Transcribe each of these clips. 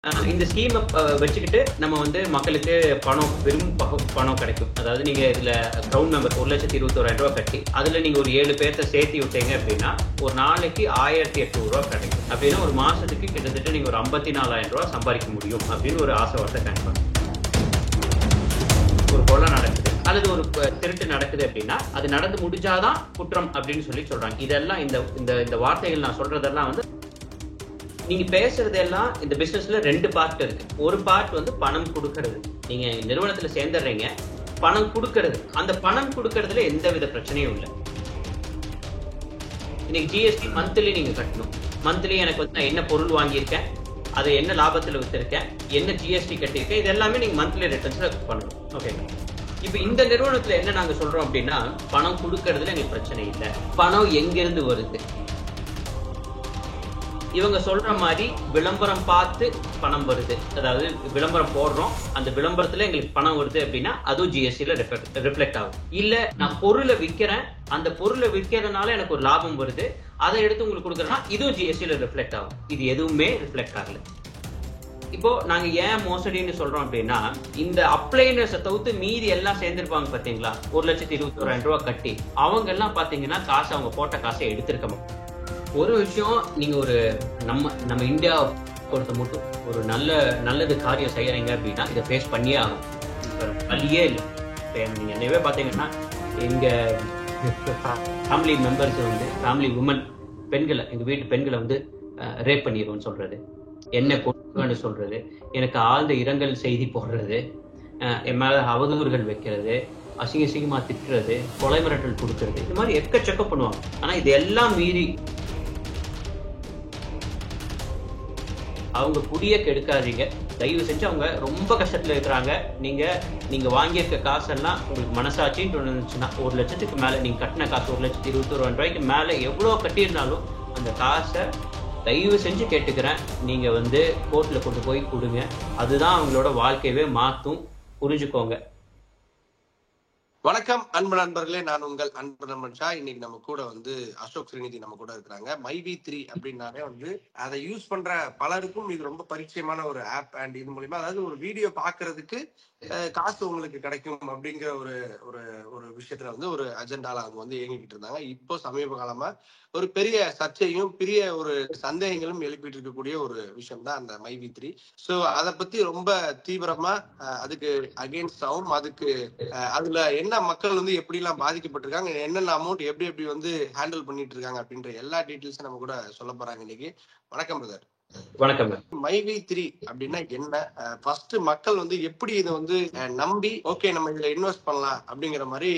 இந்த ஸ்கீமை வச்சுக்கிட்டு நம்ம வந்து மக்களுக்கு பணம் கிடைக்கும். அதாவது நீங்க இதுல கிரவுண்ட் மெம்பர் 1,21,000 கட்டி அதுல நீங்க ஒரு 7 பேர்த்த சேர்த்து விட்டீங்க அப்படின்னா ஒரு நாளைக்கு 1,800 கிடைக்கும். அப்படின்னா ஒரு மாசத்துக்கு கிட்டத்தட்ட நீங்க ஒரு 54,000 சம்பாதிக்க முடியும் அப்படின்னு ஒரு ஆசை வார்த்தை கண்டிப்பாங்க. ஒரு கொலை நடக்குது அல்லது ஒரு திருட்டு நடக்குது அப்படின்னா அது நடந்து முடிஞ்சாதான் குற்றம் அப்படின்னு சொல்றாங்க. இதெல்லாம் இந்த வார்த்தைகள் நான் சொல்றதெல்லாம் வந்து நீங்க பேசுறது எல்லாம் இந்த பிசினஸ்ல 2 பார்ட் இருக்கு. ஒரு பார்ட் வந்து பணம் கொடுக்கறது. நீங்க நிறுவனத்துல சேர்ந்துடுறீங்க, பணம் கொடுக்கறது. அந்த பணம் கொடுக்கறதுல எந்த வித பிரச்சனையும் இல்லை. இன்னைக்கு ஜிஎஸ்டி மந்த்லி நீங்க கட்டணும். மந்த்லி எனக்கு வந்து நான் என்ன பொருள் வாங்கியிருக்கேன், அதை என்ன லாபத்துல வித்திருக்கேன், என்ன ஜிஎஸ்டி கட்டியிருக்கேன், இது எல்லாமே நீங்க மந்த்லி ரிட்டர்ன்ஸ்ல பண்ணணும். ஓகே. இப்ப இந்த நிறுவனத்துல என்ன நாங்க சொல்றோம் அப்படின்னா பணம் கொடுக்கறதுல எங்களுக்கு பிரச்சனை இல்லை. பணம் எங்கிருந்து வருது? இவங்க சொல்ற மாதிரி விளம்பரம் பார்த்து பணம் வருது. அதாவது விளம்பரம் போடுறோம், அந்த விளம்பரத்துல எங்களுக்கு பணம் வருது அப்படின்னா அதுவும் ஜிஎஸ்டில ரிஃப்ளெக்ட் ஆகும். இல்ல நான் பொருளை விற்கிறேன், அந்த பொருளை விற்கிறதுனால எனக்கு ஒரு லாபம் வருது, அதை எடுத்து உங்களுக்கு கொடுக்கறேன்னா இதுவும் ஜிஎஸ்டில ரிஃப்ளெக்ட் ஆகும். இது எதுவுமே ரிஃப்ளெக்ட் ஆகல. இப்போ நாங்க ஏன் மோசடின்னு சொல்றோம் அப்படின்னா இந்த அப்ளைனர்ஸை தவிர்த்து மீதி எல்லாம் சேர்ந்திருப்பாங்க பாத்தீங்களா, 1,21,000 கட்டி அவங்க எல்லாம் பாத்தீங்கன்னா காசு அவங்க போட்ட காசை எடுத்திருக்க. ஒரு விஷயம், நீங்க ஒரு நம்ம இந்தியா பொறுத்த மட்டும் ஒரு நல்லது காரியம் செய்யறீங்க அப்படின்னா இதை ஃபேஸ் பண்ணியே ஆகும். வழியே இல்லை. நீங்க என்னவே பாத்தீங்கன்னா எங்க ஃபேமிலி மெம்பர்ஸ் வந்து ஃபேமிலி உமன் பெண்களை, எங்க வீட்டு பெண்களை வந்து ரேப் பண்ணிடுவோம்னு சொல்றது, என்ன கொண்டு சொல்றது, எனக்கு ஆழ்ந்த இரங்கல் செய்தி போடுறது, என் மேல அவதூறுகள் வைக்கிறது, அசிங்கமா திட்டுறது, கொலை மிரட்டல் கொடுக்கறது, இந்த மாதிரி எக்கச்சக்க பண்ணுவாங்க. ஆனா இது எல்லாம் மீறி அவங்க குடிய கெடுக்காதீங்க தயவு செஞ்சு. அவங்க ரொம்ப கஷ்டத்துல இருக்கிறாங்க. நீங்க வாங்கியிருக்க காசெல்லாம் உங்களுக்கு மனசாட்சின்னு இருந்துச்சுன்னா 1 லட்சத்துக்கு மேல நீங்க கட்டின காசு 1,21,000 மேல எவ்வளவு கட்டியிருந்தாலும் அந்த காசை தயவு செஞ்சு கேட்டுக்கிறேன், நீங்க வந்து கோர்ட்ல கொண்டு போய் கொடுங்க. அதுதான் அவங்களோட வாழ்க்கையவே மாத்தும். புரிஞ்சுக்கோங்க. வணக்கம் அன்பு நண்பர்களே, நான் உங்கள் அன்பு நண்பன் ஷா. இன்னைக்கு நம்ம கூட வந்து அசோக் ஸ்ரீநிதி நம்ம கூட இருக்கிறாங்க. myV3 அப்படின்னாலே வந்து அதை யூஸ் பண்ற பலருக்கும் இது ரொம்ப பரிச்சயமான ஒரு ஆப். அண்ட் இது மூலியமா அதாவது ஒரு வீடியோ பாக்குறதுக்கு காசு உங்களுக்கு கிடைக்கும் அப்படிங்கிற ஒரு ஒரு ஒரு விஷயத்துல வந்து ஒரு அஜெண்டால அவங்க வந்து இயங்கிக்கிட்டு இருந்தாங்க. இப்போ சமீப காலமா ஒரு பெரிய சர்ச்சையும் பெரிய ஒரு சந்தேகங்களும் எழுப்பிட்டு இருக்கக்கூடிய ஒரு விஷயம் தான் அந்த myV3. ஸோ அதை பத்தி ரொம்ப தீவிரமா அதுக்கு அகெயின்ஸ்ட் ஆகும், அதுக்கு அதுல என்ன மக்கள் வந்து எப்படி எல்லாம் பாதிக்கப்பட்டிருக்காங்க, என்னென்ன அமௌண்ட் எப்படி வந்து ஹேண்டில் பண்ணிட்டு இருக்காங்க அப்படின்ற எல்லா டீட்டெயில்ஸும் நம்ம கூட சொல்ல போறாங்க இன்னைக்கு. வணக்கம் பிரதர். வணக்கம். myV3 அப்படின்னா என்ன? ஃபர்ஸ்ட் மக்கள் வந்து எப்படி இதை வந்து நம்பி ஓகே நம்ம இதுல இன்வெஸ்ட் பண்ணலாம் அப்படிங்கிற மாதிரி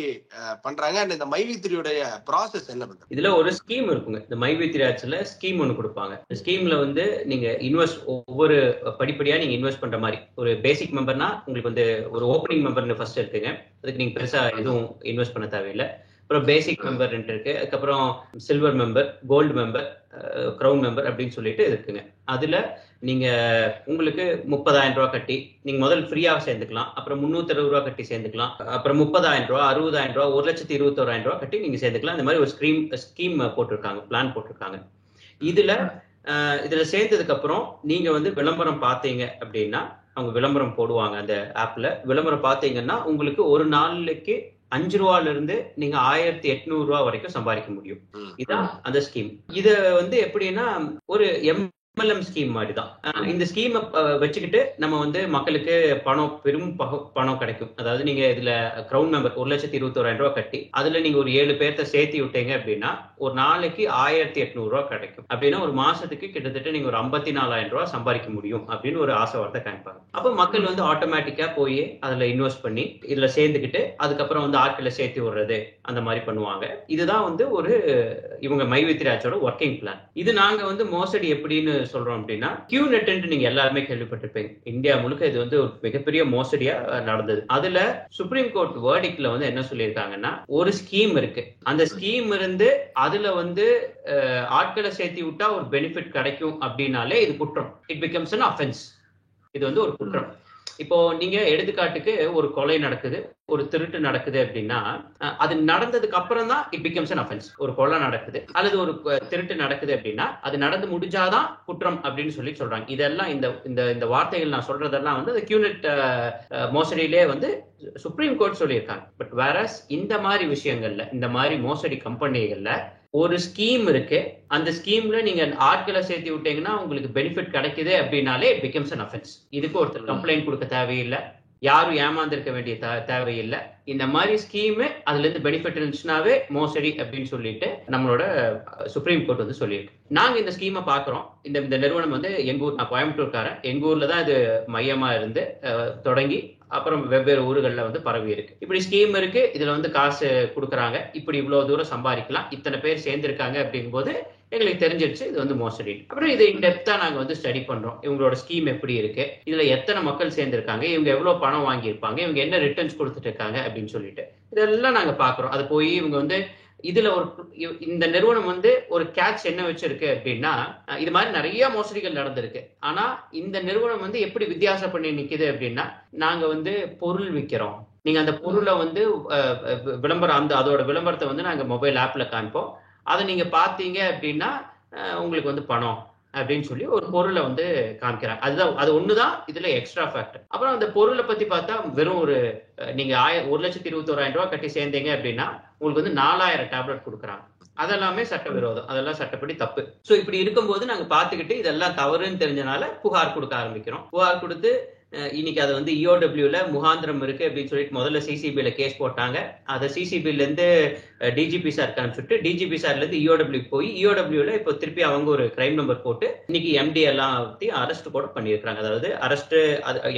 பண்றாங்க. அண்ட் இந்த myV3 உடைய ப்ராசஸ் என்ன பண்றது? இதுல ஒரு ஸ்கீம் இருக்குங்க. இந்த myV3 ஆப்ஸ்ல ஸ்கீம் ஒன்று கொடுப்பாங்க. இந்த ஸ்கீம்ல வந்து நீங்க இன்வெஸ்ட் ஒவ்வொரு படிப்படியா நீங்க இன்வெஸ்ட் பண்ற மாதிரி ஒரு பேசிக் மெம்பர்னா உங்களுக்கு வந்து ஒரு ஓப்பனிங் மெம்பர்னு ஃபர்ஸ்ட் இருக்குங்க. அதுக்கு நீங்க பெருசா எதுவும் இன்வெஸ்ட் பண்ண தேவையில்லை. அப்புறம் பேசிக் மெம்பர் இருக்கு, அதுக்கப்புறம் silver member, gold member, crown member அப்படின்னு சொல்லிட்டு இருக்குங்க. அதுல நீங்க உங்களுக்கு 30,000 கட்டி நீங்க முதல் ஃப்ரீயா சேர்ந்துக்கலாம். அப்புறம் 360 கட்டி சேர்ந்துக்கலாம். அப்புறம் 30,000, 60,000, 1,21,000 கட்டி நீங்க சேர்ந்துக்கலாம். இந்த மாதிரி ஒரு ஸ்கீம் போட்டிருக்காங்க, பிளான் போட்டிருக்காங்க. இதுல சேர்ந்ததுக்கு அப்புறம் நீங்க வந்து விளம்பரம் பார்த்தீங்க அப்படின்னா அவங்க விளம்பரம் போடுவாங்க. அந்த ஆப்ல விளம்பரம் பார்த்தீங்கன்னா உங்களுக்கு ஒரு நாளைக்கு 5 ரூபாயில இருந்து நீங்க 1,800 வரைக்கும் சம்பாதிக்க முடியும். இதான் அந்த ஸ்கீம். இத வந்து எப்படின்னா ஒரு MLM ஸ்கீம் மாதிரிதான். இந்த ஸ்கீமை வச்சுக்கிட்டு நம்ம வந்து மக்களுக்கு பணம் கிடைக்கும். அதாவது நீங்க இதுல கிரவுண்ட் மெம்பர் 1,21,000 கட்டி அதுல நீங்க ஒரு 7 பேர்த்த சேர்த்து விட்டீங்க அப்படின்னா ஒரு நாளைக்கு 1,800 கிடைக்கும். அப்படின்னா ஒரு மாசத்துக்கு கிட்டத்தட்ட நீங்க ஒரு 54,000 சம்பாதிக்க முடியும் அப்படின்னு ஒரு ஆசை வார்த்தை காமிப்பாங்க. அப்ப மக்கள் வந்து ஆட்டோமேட்டிக்கா போய் அதுல இன்வெஸ்ட் பண்ணி இதுல சேர்ந்துக்கிட்டு அதுக்கப்புறம் வந்து ஆட்களை சேர்த்து விடுறது அந்த மாதிரி பண்ணுவாங்க. இதுதான் வந்து ஒரு இவங்க myV3 ஆப்ஸோட ஒர்க்கிங் பிளான். இது நாங்க வந்து மோசடி எப்படின்னு சொல்றோம் அப்படின்னா QNet நீங்க எல்லாருமே கேள்விப்பட்டிருப்பீங்க. இந்தியா முழுக்க இது வந்து ஒரு மிகப்பெரிய மோசடியா நடந்தது. அதுல சுப்ரீம் கோர்ட் வேர்டிக்ட்ல வந்து என்ன சொல்லியிருக்காங்கன்னா ஒரு ஸ்கீம் இருக்கு, அந்த ஸ்கீம் இருந்து அதுல வந்து ஆட்களை சேர்த்து விட்டா ஒரு பெனிஃபிட் கிடைக்கும் அப்படின்னாலே இது குற்றம். It becomes an offense. இது வந்து ஒரு குற்றம். இப்போ நீங்க எடுத்துக்காட்டுக்கு ஒரு கொலை நடக்குது, ஒரு திருட்டு நடக்குது அப்படின்னா அது நடந்ததுக்கு அப்புறம் தான் இட் பிகம்ஸ் அன் அஃபென்ஸ். ஒரு கொலை நடக்குது அல்லது ஒரு திருட்டு நடக்குது அப்படின்னா அது நடந்து முடிஞ்சாதான் குற்றம் அப்படின்னு சொல்லி சொல்றாங்க. இதெல்லாம் இந்த இந்த இந்த வார்த்தைகள் நான் சொல்றதெல்லாம் வந்து கியூனெட் மோசடியிலே வந்து சுப்ரீம் கோர்ட் சொல்லியிருக்காங்க. பட் வேறஸ் இந்த மாதிரி விஷயங்கள்ல, இந்த மாதிரி மோசடி கம்பெனிகள்ல ஒரு ஸ்கீம் இருக்கு, அந்த ஸ்கீம்ல நீங்க ஆட்களை சேர்த்து விட்டீங்கன்னா உங்களுக்கு பெனிஃபிட் கிடைக்குது அப்படின்னாலே இட் பிகம்ஸ் அன் அஃபென்ஸ். இதுக்கு ஒருத்தர் கம்ப்ளைண்ட் கொடுக்க தேவையில்லை, யாரும் ஏமாந்திருக்க வேண்டிய தேவையில்லை. இந்த மாதிரி ஸ்கீம் அதுல இருந்து பெனிஃபிட் இருந்துச்சுனாவே மோசடி அப்படின்னு சொல்லிட்டு நம்மளோட சுப்ரீம் கோர்ட் வந்து சொல்லியிருக்கு. நாங்க இந்த ஸ்கீமை பாக்குறோம். இந்த நிறுவனம் வந்து எங்க ஊர், நான் கோயம்புத்தூர்காரன், எங்க ஊர்ல தான் இது மையமா இருந்து தொடங்கி அப்புறம் வெவ்வேறு ஊர்கள்ல வந்து பரவி இருக்கு. இப்படி ஸ்கீம் இருக்கு, இதுல வந்து காசு கொடுக்குறாங்க, இப்படி இவ்வளவு தூரம் சம்பாதிக்கலாம், இத்தனை பேர் சேர்ந்திருக்காங்க அப்படிங்கும் போது எங்களுக்கு தெரிஞ்சிருச்சு இது வந்து மோசடி. அப்புறம் இதை இன்டெப்தா நாங்க வந்து ஸ்டடி பண்றோம். இவங்களோட ஸ்கீம் எப்படி இருக்கு, இதுல எத்தனை மக்கள் சேர்ந்திருக்காங்க, இவங்க எவ்வளவு பணம் வாங்கியிருப்பாங்க, இவங்க என்ன ரிட்டர்ன்ஸ் கொடுத்துட்டு இருக்காங்க அப்படின்னு சொல்லிட்டு இதெல்லாம் நாங்க பாக்குறோம். அது போய் இவங்க வந்து இதுல ஒரு இந்த நிறுவனம் வந்து ஒரு கேட்ச் என்ன வச்சிருக்கு அப்படின்னா, இது மாதிரி நிறைய மோசடிகள் நடந்திருக்கு. ஆனா இந்த நிறுவனம் வந்து எப்படி வித்தியாசம் பண்ணி நிக்குது அப்படின்னா, நாங்க வந்து பொருள் விற்கிறோம், நீங்க அந்த பொருளை வந்து விளம்பரம், அதோட விளம்பரத்தை வந்து நாங்க மொபைல் ஆப்ல காண்போம், அதை நீங்க பாத்தீங்க அப்படின்னா உங்களுக்கு வந்து பணம் அப்படின்னு சொல்லி ஒரு பொருளை வந்து காமிக்கிறாங்க. அதுதான், அது ஒண்ணுதான் இதுல எக்ஸ்ட்ரா ஃபேக்டர். அப்புறம் அந்த பொருளை பத்தி பார்த்தா வெறும் ஒரு நீங்க 1,21,000 ரூபாய் கட்டி சேர்ந்தீங்க அப்படின்னா உங்களுக்கு வந்து 4,000 டேப்லெட் கொடுக்குறாங்க. அதெல்லாமே சட்டவிரோதம், அதெல்லாம் சட்டப்படி தப்பு. சோ இப்படி இருக்கும்போது நாங்க பாத்துக்கிட்டு இதெல்லாம் தவறுன்னு தெரிஞ்சனால புகார் கொடுக்க ஆரம்பிக்கிறோம். புகார் கொடுத்து இன்னைக்கு அது வந்து இஓடபிள்யூல முகாந்திரம் இருக்கு அப்படின்னு சொல்லிட்டு முதல்ல சிசிபில கேஸ் போட்டாங்க. அதை சிசிபில இருந்து டிஜிபி சார் அனுப்பிச்சுட்டு டிஜிபி சார்ல இருந்து இஓடபிள்யூ போய் இஓடபிள்யூல இப்போ திருப்பி அவங்க ஒரு கிரைம் நம்பர் போட்டு இன்னைக்கு எம்டி எல்லாம் அரெஸ்ட் கூட பண்ணியிருக்காங்க. அதாவது அரெஸ்ட்,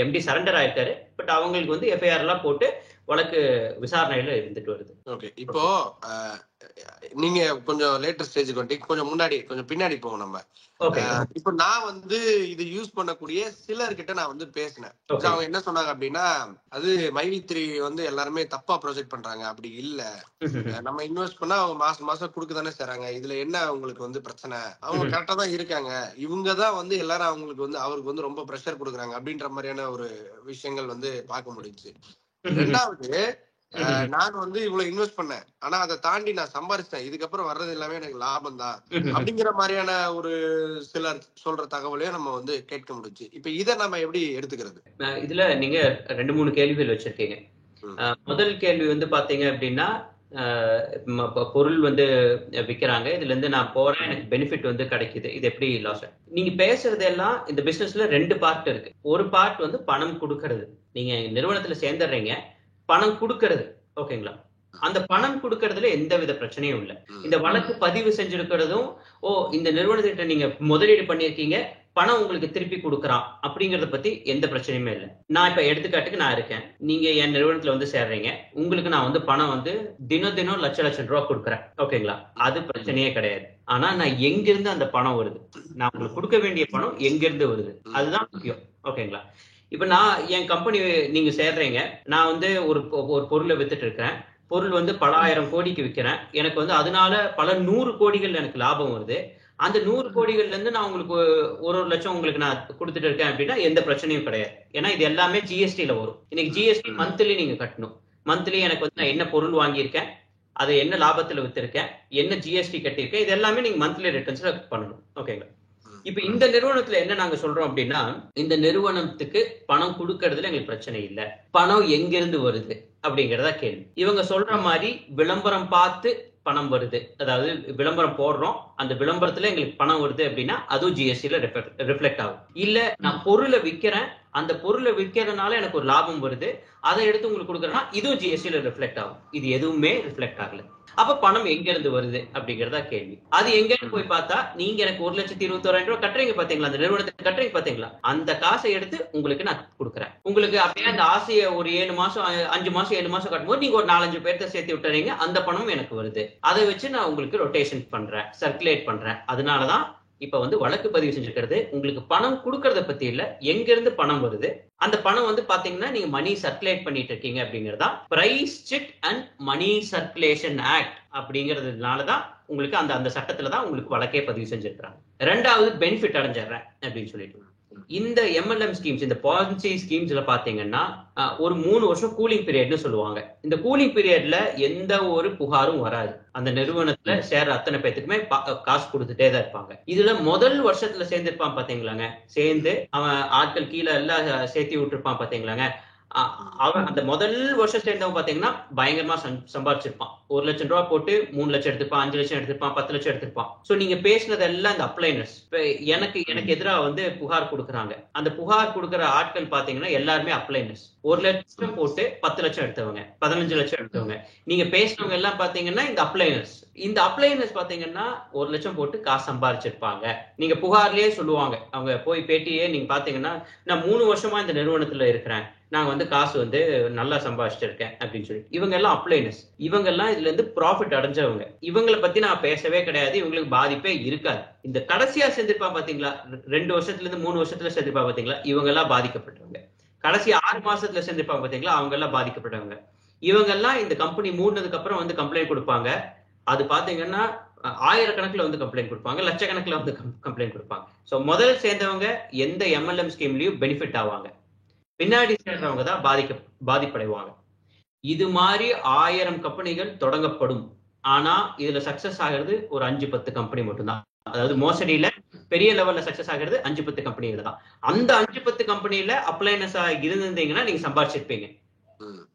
எம்டி சரண்டர் ஆயிருக்காரு, பட் அவங்களுக்கு வந்து எஃப்ஐஆர் எல்லாம் போட்டு வழக்கு விசாரணையில இருந்துட்டு வருது. ஓகே, இப்போ நீங்க கொஞ்சம் லேட்டர் ஸ்டேஜுக்கு வந்துட்டு கொஞ்சம் முன்னாடி கொஞ்சம் பின்னாடி போவோம் நம்ம. இப்ப நான் வந்து இது யூஸ் பண்ணக்கூடிய சிலர்கிட்ட நான் வந்து பேசினேன். அவங்க என்ன சொன்னாங்க அப்படின்னா, அது மைவி3 வந்து எல்லாருமே தப்பா ப்ரொஜெக்ட் பண்றாங்க, அப்படி இல்ல, நம்ம இன்வெஸ்ட் பண்ணா அவங்க மாசம் மாசம் கொடுக்கதானே செய்றாங்க, இதுல என்ன அவங்களுக்கு வந்து பிரச்சனை, அவங்க கரெக்டா தான் இருக்காங்க, இவங்கதான் வந்து எல்லாரும் அவங்களுக்கு வந்து அவருக்கு வந்து ரொம்ப ப்ரெஷர் கொடுக்குறாங்க அப்படின்ற மாதிரியான ஒரு விஷயங்கள் வந்து பார்க்க முடிஞ்சுச்சு. ரெண்டாவது, நான் வந்து இவ்வளவு இன்வெஸ்ட் பண்ணேன், ஆனா அதை தாண்டி நான் சம்பாரிச்சிட்டேன், இதுக்கப்புறம் வர்றது எல்லாமே எனக்கு லாபம் தான் அப்படிங்கிற மாதிரியான ஒரு சிலர் சொல்ற தகவலையும் நம்ம வந்து கேட்க முடிஞ்சு. இப்ப இதை நம்ம எப்படி எடுத்துக்கிறது? இதுல நீங்க 2-3 கேள்விகள் வச்சிருக்கீங்க. முதல் கேள்வி வந்து பாத்தீங்க அப்படின்னா, பொருள் வந்து விற்கிறாங்க, இதுல இருந்து நான் போறேன், எனக்கு பெனிஃபிட் வந்து கிடைக்குது, இது எப்படி லாஸ்? நீங்க பேசுறது எல்லாம் இந்த பிசினஸ்ல 2 பார்ட் இருக்கு. ஒரு பார்ட் வந்து பணம் கொடுக்கறது, நீங்க நிறுவனத்துல சேர்ந்துடுறீங்க, பணம் கொடுக்கறது, ஓகேங்களா? அந்த பணம் கொடுக்கறதுல எந்த வித பிரச்சனையும் இல்லை. இந்த வழக்கு பதிவு செஞ்சிருக்கிறதும், இந்த நிறுவனத்திட்ட நீங்க முதலீடு பண்ணிருக்கீங்க, பணம் உங்களுக்கு திருப்பி கொடுக்குறான் அப்படிங்கறத பத்தி எந்த பிரச்சனையுமே இல்லை. நான் இப்ப எடுத்துக்காட்டுக்கு நான் இருக்கேன், நீங்க என் நிறுவனத்துல வந்து சேர்றீங்க, உங்களுக்கு நான் வந்து பணம் வந்து தினம் லட்சம் ரூபாய் கொடுக்குறேன், ஓகேங்களா? அது பிரச்சனையே கிடையாது. ஆனா நான் எங்கிருந்து அந்த பணம் வருது, நான் உங்களுக்கு கொடுக்க வேண்டிய பணம் எங்கிருந்து வருது, அதுதான் முக்கியம், ஓகேங்களா? இப்ப நான் என் கம்பெனி, நீங்க சேர்றீங்க, நான் வந்து ஒரு பொருளை வித்துட்டு இருக்கேன், பொருள் வந்து பல 1000 கோடிக்கு விற்கிறேன், எனக்கு வந்து அதனால பல 100 கோடிகள் எனக்கு லாபம் வருது. அந்த 100 கோடிகள்ல இருந்து நான் உங்களுக்கு 1 லட்சம் உங்களுக்கு நான் கொடுத்துட்டு இருக்கேன் அப்படின்னா எந்த பிரச்சனையும் கிடையாது. ஏன்னா இது எல்லாமே ஜிஎஸ்டில வரும். இன்னைக்கு ஜிஎஸ்டி மந்த்லி நீங்க கட்டணும். மந்த்லி எனக்கு வந்து நான் என்ன பொருள் வாங்கியிருக்கேன், அதை என்ன லாபத்துல வித்திருக்கேன், என்ன ஜிஎஸ்டி கட்டியிருக்கேன், இது எல்லாமே நீங்க மந்த்லி ரிட்டர்ன்ஸ்ல பண்ணணும், ஓகேங்களா? இப்ப இந்த நிறுவனத்துல என்ன நாங்க சொல்றோம் அப்படின்னா, இந்த நிறுவனத்துக்கு பணம் கொடுக்கறதுல எங்களுக்கு பிரச்சனை இல்லை, பணம் எங்கிருந்து வருது அப்படிங்கறதா கேள்வி. இவங்க சொல்ற மாதிரி விளம்பரம் பார்த்து பணம் வருது, அதாவது விளம்பரம் போடுறோம், அந்த விளம்பரத்துல எங்களுக்கு பணம் வருது அப்படின்னா அதுவும் ஜிஎஸ்டில ரிஃப்ளெக்ட் ஆகும். இல்ல நான் பொருளை விற்கிறேன், அந்த பொருளை விற்கிறதுனால எனக்கு ஒரு லாபம் வருது, அதை எடுத்து உங்களுக்கு கொடுக்குறேன்னா இதுவும் ஜிஎஸ்டில ரிஃப்ளெக்ட் ஆகும். இது எதுவுமே ரிஃப்ளெக்ட் ஆகல. அப்ப பணம் எங்க இருந்து வருது அப்படிங்கறதா கேள்வி. அது எங்கன்னு போய் பார்த்தா, நீங்க எனக்கு 1,21,000 ரூபாய் கட்டுறீங்க பாத்தீங்களா, அந்த நிறுவனத்துக்கு கட்டுறீங்க பாத்தீங்களா, அந்த காசை எடுத்து உங்களுக்கு நான் கொடுக்குறேன். உங்களுக்கு அப்படியே அந்த ஆசையை ஒரு 7 மாசம் 5 மாசம் 7 மாசம் கட்டும்போது நீங்க ஒரு 4-5 பேர்த்த சேர்த்து விட்டுறீங்க, அந்த பணம் எனக்கு வருது, அதை வச்சு நான் உங்களுக்கு ரொட்டேஷன் பண்றேன், சர்க்குலேட் பண்றேன். அதனாலதான் இப்ப வந்து வழக்கு பதிவு செஞ்சிருக்கிறது உங்களுக்கு பணம் கொடுக்கறத பத்தி இல்ல, எங்க இருந்து பணம் வருது, அந்த பணம் வந்து பாத்தீங்கன்னா நீங்க மணி சர்க்குலேட் பண்ணிட்டு இருக்கீங்க அப்படிங்கறதா prize chit and money circulation act அப்படிங்கறதுனாலதான் உங்களுக்கு அந்த சட்டத்துலதான் உங்களுக்கு வழக்கே பதிவு செஞ்சிருக்காங்க. ரெண்டாவது பெனிஃபிட் அடைஞ்சிடுறேன் அப்படின்னு சொல்லிட்டு. இந்த MLM ஸ்கீம்ஸ், இந்த பாலிசி ஸ்கீம்ஸ்ல பாத்தீங்கன்னா ஒரு 3 வருஷம் கூலிங் பீரியட்னு சொல்லுவாங்க. இந்த கூலிங் பீரியட்ல எந்த ஒரு புகாரும் வராது. அந்த நிறுவனத்துல ஷேர் அத்தனை பேத்துக்குமே காசு கொடுத்துட்டே தான் இருப்பாங்க. இதுல முதல் வருஷத்துல சேர்ந்திருப்பான் பாத்தீங்களாங்க, சேர்ந்து அவன் ஆட்கள் கீழே எல்லாம் சேர்த்தி விட்டுருப்பான் பாத்தீங்களாங்க, அவன் அந்த முதல் வருஷம் சேர்ந்தவன் பாத்தீங்கன்னா பயங்கரமா சம்பாதிச்சிருப்பான். 1 லட்சம் ரூபாய் போட்டு 3 லட்சம் எடுத்திருப்பான், 5 லட்சம் எடுத்திருப்பான், 10 லட்சம் எடுத்திருப்பான். சோ நீங்க பேசினது எல்லாம் இந்த அப்ளைனர்ஸ். எனக்கு எதிராக வந்து புகார் கொடுக்குறாங்க. அந்த புகார் கொடுக்குற ஆட்கள் பாத்தீங்கன்னா எல்லாருமே அப்ளைனர்ஸ். 1 லட்சம் போட்டு 10 லட்சம் எடுத்தவங்க, 15 லட்சம் எடுத்தவங்க. நீங்க பேசினவங்க எல்லாம் பாத்தீங்கன்னா இந்த அப்ளைனர்ஸ். இந்த அப்ளைனர்ஸ் பாத்தீங்கன்னா 1 லட்சம் போட்டு காசு சம்பாதிச்சிருப்பாங்க. நீங்க புகார்லயே சொல்லுவாங்க, அவங்க போய் பேட்டியே நீங்க பாத்தீங்கன்னா, நான் 3 வருஷமா இந்த நிறுவனத்துல இருக்கிறேன், நான் வந்து காசு வந்து நல்லா சம்பாதிச்சிருக்கேன் அப்படின்னு சொல்லி. இவங்க எல்லாம் அப்ளைனர்ஸ். இவங்க எல்லாம் இதுல இருந்து ப்ராஃபிட் அடைஞ்சவங்க. இவங்களை பத்தி நான் பேசவே கிடையாது. இவங்களுக்கு பாதிப்பே இருக்காது. இந்த கடைசியா சேர்ந்திருப்பா பாத்தீங்களா, 2 வருஷத்துல இருந்து 3 வருஷத்துல சேர்ந்திருப்பா பாத்தீங்களா, இவங்க எல்லாம் பாதிக்கப்பட்டவங்க. கடைசி 6 மாசத்துல சேர்ந்திருப்பா பாத்தீங்களா, அவங்க எல்லாம் பாதிக்கப்பட்டவங்க. இவங்க எல்லாம் இந்த கம்பெனி மூடினதுக்கு அப்புறம் வந்து கம்ப்ளைண்ட் கொடுப்பாங்க. அது பாத்தீங்கன்னா ஆயிரக்கணக்கில் வந்து கம்ப்ளைண்ட் கொடுப்பாங்க, லட்சக்கணக்கில் வந்து கம்ப்ளைண்ட் கொடுப்பாங்க. சோ முதல் சேர்ந்தவங்க எந்த MLM ஸ்கீம்லயும் பெனிஃபிட் ஆவாங்க, பின்னாடி சேர்ந்தவங்க தான் பாதிப்படைவாங்க. இது மாதிரி 1000 கம்பெனிகள் தொடங்கப்படும். ஆனா இதுல சக்சஸ் ஆகிறது ஒரு 5-10 கம்பெனி மட்டும்தான். அதாவது மோசடியில பெரிய லெவல்ல சக்சஸ் ஆகிறது 5-10 கம்பெனிகள் தான். அந்த 5-10 கம்பெனில அப்ளைனஸா இருந்திருந்தீங்கன்னா நீங்க சம்பாதிச்சிருப்பீங்க.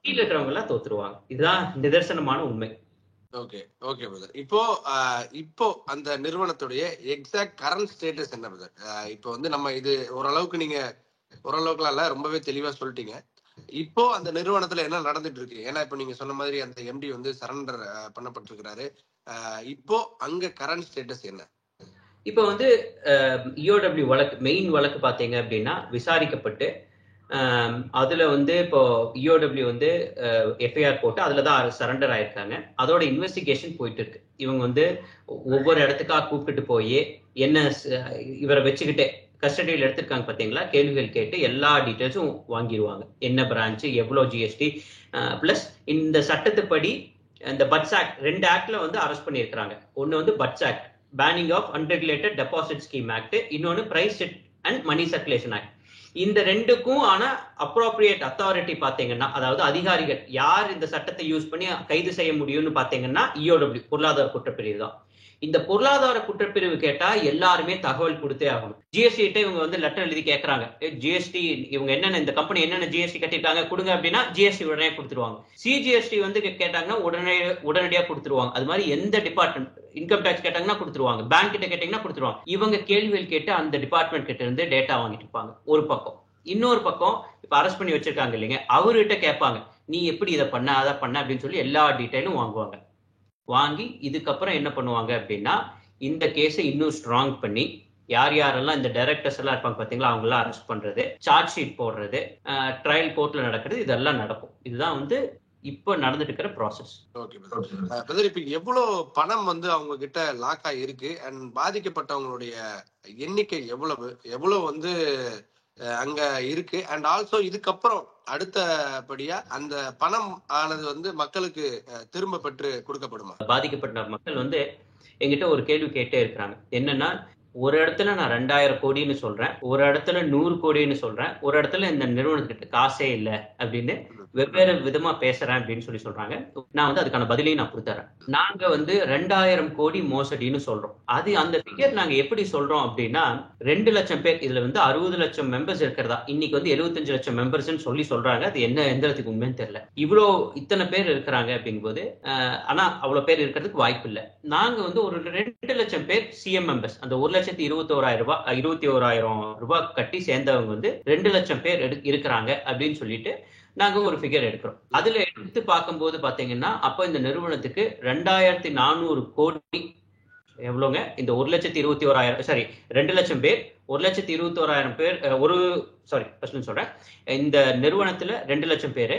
கீழே இருக்கிறவங்க எல்லாம் தோத்துருவாங்க. இதுதான் நிதர்சனமான உண்மை. Okay okay brother. இப்போ அந்த நிறுவனத்துடைய எக்ஸாக்ட் கரண்ட் ஸ்டேட்டஸ் என்ன பிரதர்? இப்போ வந்து நம்ம இது ஓரளவுக்குலாம் இல்ல, ரொம்பவே தெளிவா சொல்லிட்டீங்க. இப்போ அந்த நிறுவனத்துல என்ன நடந்துட்டு இருக்கு? ஏன்னா இப்போ நீங்க சொன்ன மாதிரி அந்த MD வந்து சரண்டர் பண்ணப்பட்டிருக்கிறாரு. இப்போ அங்க கரண்ட் ஸ்டேட்டஸ் என்ன? இப்போ வந்து EOW வழக்கு, மெயின் வழக்கு பாத்தீங்க அப்படின்னா விசாரிக்கப்பட்டு அதுல வந்து இப்போ EOW வந்து FIR போட்டு அதுலதான் சரண்டர் ஆயிருக்காங்க. அதோட இன்வெஸ்டிகேஷன் போயிட்டு இருக்கு. இவங்க வந்து ஒவ்வொரு இடத்துக்காக கூப்பிட்டு போய் என்ன இவரை வச்சுக்கிட்டே கஸ்டடியில் எடுத்திருக்காங்க பாத்தீங்களா, கேள்விகள் கேட்டு எல்லா டீட்டெயில்ஸும் வாங்கிடுவாங்க. என்ன பிரான்ச்சு, எவ்வளவு GST, பிளஸ் இந்த சட்டத்துப்படி இந்த பட்ஸ் ஆக்ட் 2 ஆக்ட்ல வந்து அரெஸ்ட் பண்ணியிருக்கிறாங்க. ஒன்னு வந்து BUDS act, banning of unregulated deposit scheme act, இன்னொன்னு prize chit and money circulation act. இந்த ரெண்டுக்கும் ஆன அப்ரோப்ரியேட் அத்தாரிட்டி பாத்தீங்கன்னா, அதாவது அதிகாரிகள் யார் இந்த சட்டத்தை யூஸ் பண்ணி கைது செய்ய முடியும்னு பாத்தீங்கன்னா EOW பொருளாதார குற்றப்பிரிவு தான். இந்த பொருளாதார குற்றப்பிரிவு கேட்டா எல்லாருமே தகவல் கொடுத்தே ஆகணும். GST கிட்ட இவங்க வந்து லெட்டர் எழுதி கேட்கறாங்க, GST இவங்க என்னென்ன இந்த கம்பெனி என்னென்ன GST கட்டிருக்காங்க கொடுங்க அப்படின்னா GST உடனே கொடுத்துருவாங்க. CGST வந்து கேட்டாங்கன்னா உடனடியா கொடுத்துருவாங்க. அது மாதிரி எந்த டிபார்ட்மெண்ட், இன்கம் டாக்ஸ் கேட்டாங்கன்னா கொடுத்துருவாங்க, பேங்க் கிட்ட கேட்டீங்கன்னா கொடுத்துருவாங்க. இவங்க கேள்விகள் கேட்டு அந்த டிபார்ட்மெண்ட் கிட்ட இருந்து டேட்டா வாங்கிட்டு இருப்பாங்க ஒரு பக்கம். இன்னொரு பக்கம் இப்ப அரெஸ்ட் பண்ணி வச்சிருக்காங்க இல்லைங்க, அவர்கிட்ட கேட்பாங்க, நீ எப்படி இதை பண்ண அதை பண்ண அப்படின்னு சொல்லி எல்லா டீட்டெயிலும் வாங்குவாங்க. வாங்கி இதுக்கப்புறம் என்ன பண்ணுவாங்க அப்படின்னா, இந்த கேஸை இன்னும் ஸ்ட்ராங் பண்ணி யார் யாரெல்லாம் இந்த டைரக்டர்ஸ் எல்லாம் இருப்பாங்க பாத்தீங்களா, அவங்க எல்லாம் அரெஸ்ட் பண்றது, சார்ஜ் ஷீட் போடுறது, ட்ரையல் கோர்ட்ல நடக்கிறது, இதெல்லாம் நடக்கும். இதுதான் வந்து இப்ப நடந்துட்டு இருக்கிற ப்ராசஸ். Okay brother. இப்ப எவ்வளவு பணம் வந்து அவங்க கிட்ட லாக் ஆயிருக்கு அண்ட் பாதிக்கப்பட்டவங்களுடைய எண்ணிக்கை எவ்வளவு வந்து அங்க இருக்கு, அண்ட் ஆல்சோ இதுக்கப்புறம் அடுத்தபடியா அந்த பணம் ஆனது வந்து மக்களுக்கு திரும்ப பெற்று கொடுக்கப்படுமா? பாதிக்கப்பட்ட மக்கள் வந்து என்கிட்ட ஒரு கேள்வி கேட்டே இருக்கிறாங்க. என்னன்னா, ஒரு இடத்துல நான் 2000 கோடின்னு சொல்றேன், ஒரு இடத்துல 100 கோடின்னு சொல்றேன், ஒரு இடத்துல இந்த நிறுவனத்துக்கிட்ட காசே இல்லை அப்படின்னு வெவ்வேறு விதமா பேசுறேன் அப்படின்னு சொல்லி சொல்றாங்க. நான் வந்து அதுக்கான பதிலையும் நான் கொடுத்துறேன். நாங்க வந்து 2000 கோடி மோசடின்னு சொல்றோம். அது அந்த ஃபிகர் நாங்க எப்படி சொல்றோம் அப்படின்னா, 2 லட்சம் பேர், இதுல வந்து 60 லட்சம் மெம்பர்ஸ் இருக்கிறதா, இன்னைக்கு வந்து 75 லட்சம் மெம்பர்ஸ் சொல்லி சொல்றாங்க. அது என்ன எந்த இடத்துக்கு உண்மைன்னு தெரியல. இத்தனை பேர் இருக்கிறாங்க அப்படிங்கும்போது, ஆனா அவ்வளவு பேர் இருக்கிறதுக்கு வாய்ப்பு இல்லை. நாங்க வந்து ஒரு 2 லட்சம் பேர் CM மெம்பர்ஸ், அந்த 1,21,000 ரூபாய் கட்டி சேர்ந்தவங்க வந்து 2 லட்சம் பேர் இருக்கிறாங்க அப்படின்னு சொல்லிட்டு நாங்க ஒரு ஃபிகர் எடுக்கிறோம். அதுல எடுத்து பார்க்கும்போது பாத்தீங்கன்னா, அப்ப இந்த நிறுவனத்துக்கு 2400 கோடி எவ்வளவுங்க, இந்த 1,21,000 சாரி 2 லட்சம் பேர், 1,21,000 பேர் சொல்றேன். இந்த நிறுவனத்துல 2 லட்சம் பேரு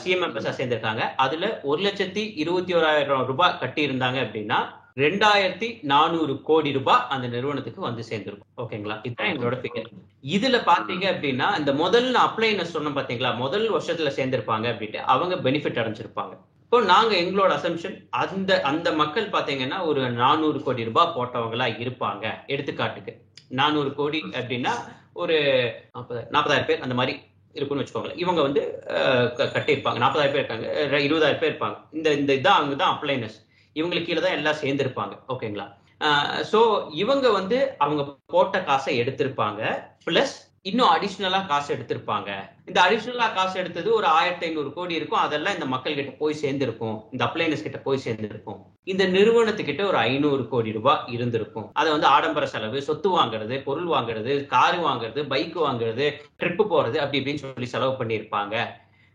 CM மெம்பர்ஸா சேர்ந்திருக்காங்க. அதுல 1,21,000 ரூபாய் கட்டி இருந்தாங்க அப்படின்னா 2400 கோடி ரூபாய் அந்த நிறுவனத்துக்கு வந்து சேர்ந்திருக்கும். ஓகேங்களா, இதுதான் எங்களோட ஃபிகர். இதுல பாத்தீங்க அப்படின்னா, இந்த முதல்ல அப்ளைனர்ஸ் சொன்ன பாத்தீங்களா, முதல் வருஷத்துல சேர்ந்திருப்பாங்க அப்படின்ட்டு அவங்க பெனிஃபிட் அடைஞ்சிருப்பாங்க. இப்போ நாங்க எங்களோட அசம்ஷன், அந்த மக்கள் பாத்தீங்கன்னா ஒரு 400 கோடி ரூபாய் போட்டவங்களா இருப்பாங்க. எடுத்துக்காட்டுக்கு 400 கோடி அப்படின்னா ஒரு 40,000 பேர் அந்த மாதிரி இருக்குன்னு வச்சுக்கோங்களேன். இவங்க வந்து கட்டியிருப்பாங்க. 40,000 பேர் இருக்காங்க, 20,000 பேர் இருப்பாங்க. இந்த இதான் அவங்க தான் அப்ளைனர்ஸ். இவங்களுக்கு கீழே தான் எல்லாம் சேர்ந்திருப்பாங்க. ஓகேங்களா? சோ இவங்க வந்து அவங்க போட்ட காசை எடுத்திருப்பாங்க, பிளஸ் இன்னும் அடிஷ்னலா காசு எடுத்திருப்பாங்க. இந்த அடிஷ்னலா காசு எடுத்தது ஒரு 1,500 கோடி இருக்கும். அதெல்லாம் இந்த மக்கள் கிட்ட போய் சேர்ந்திருக்கும், இந்த அப்ளைனர்ஸ் கிட்ட போய் சேர்ந்திருக்கும். இந்த நிறுவனத்துக்கிட்ட ஒரு 500 கோடி ரூபாய் இருந்திருக்கும். அதை வந்து ஆடம்பர செலவு, சொத்து வாங்குறது, பொருள் வாங்குறது, காரு வாங்குறது, பைக் வாங்குறது, ட்ரிப்பு போறது, அப்படி இப்படின்னு சொல்லி செலவு பண்ணியிருப்பாங்க.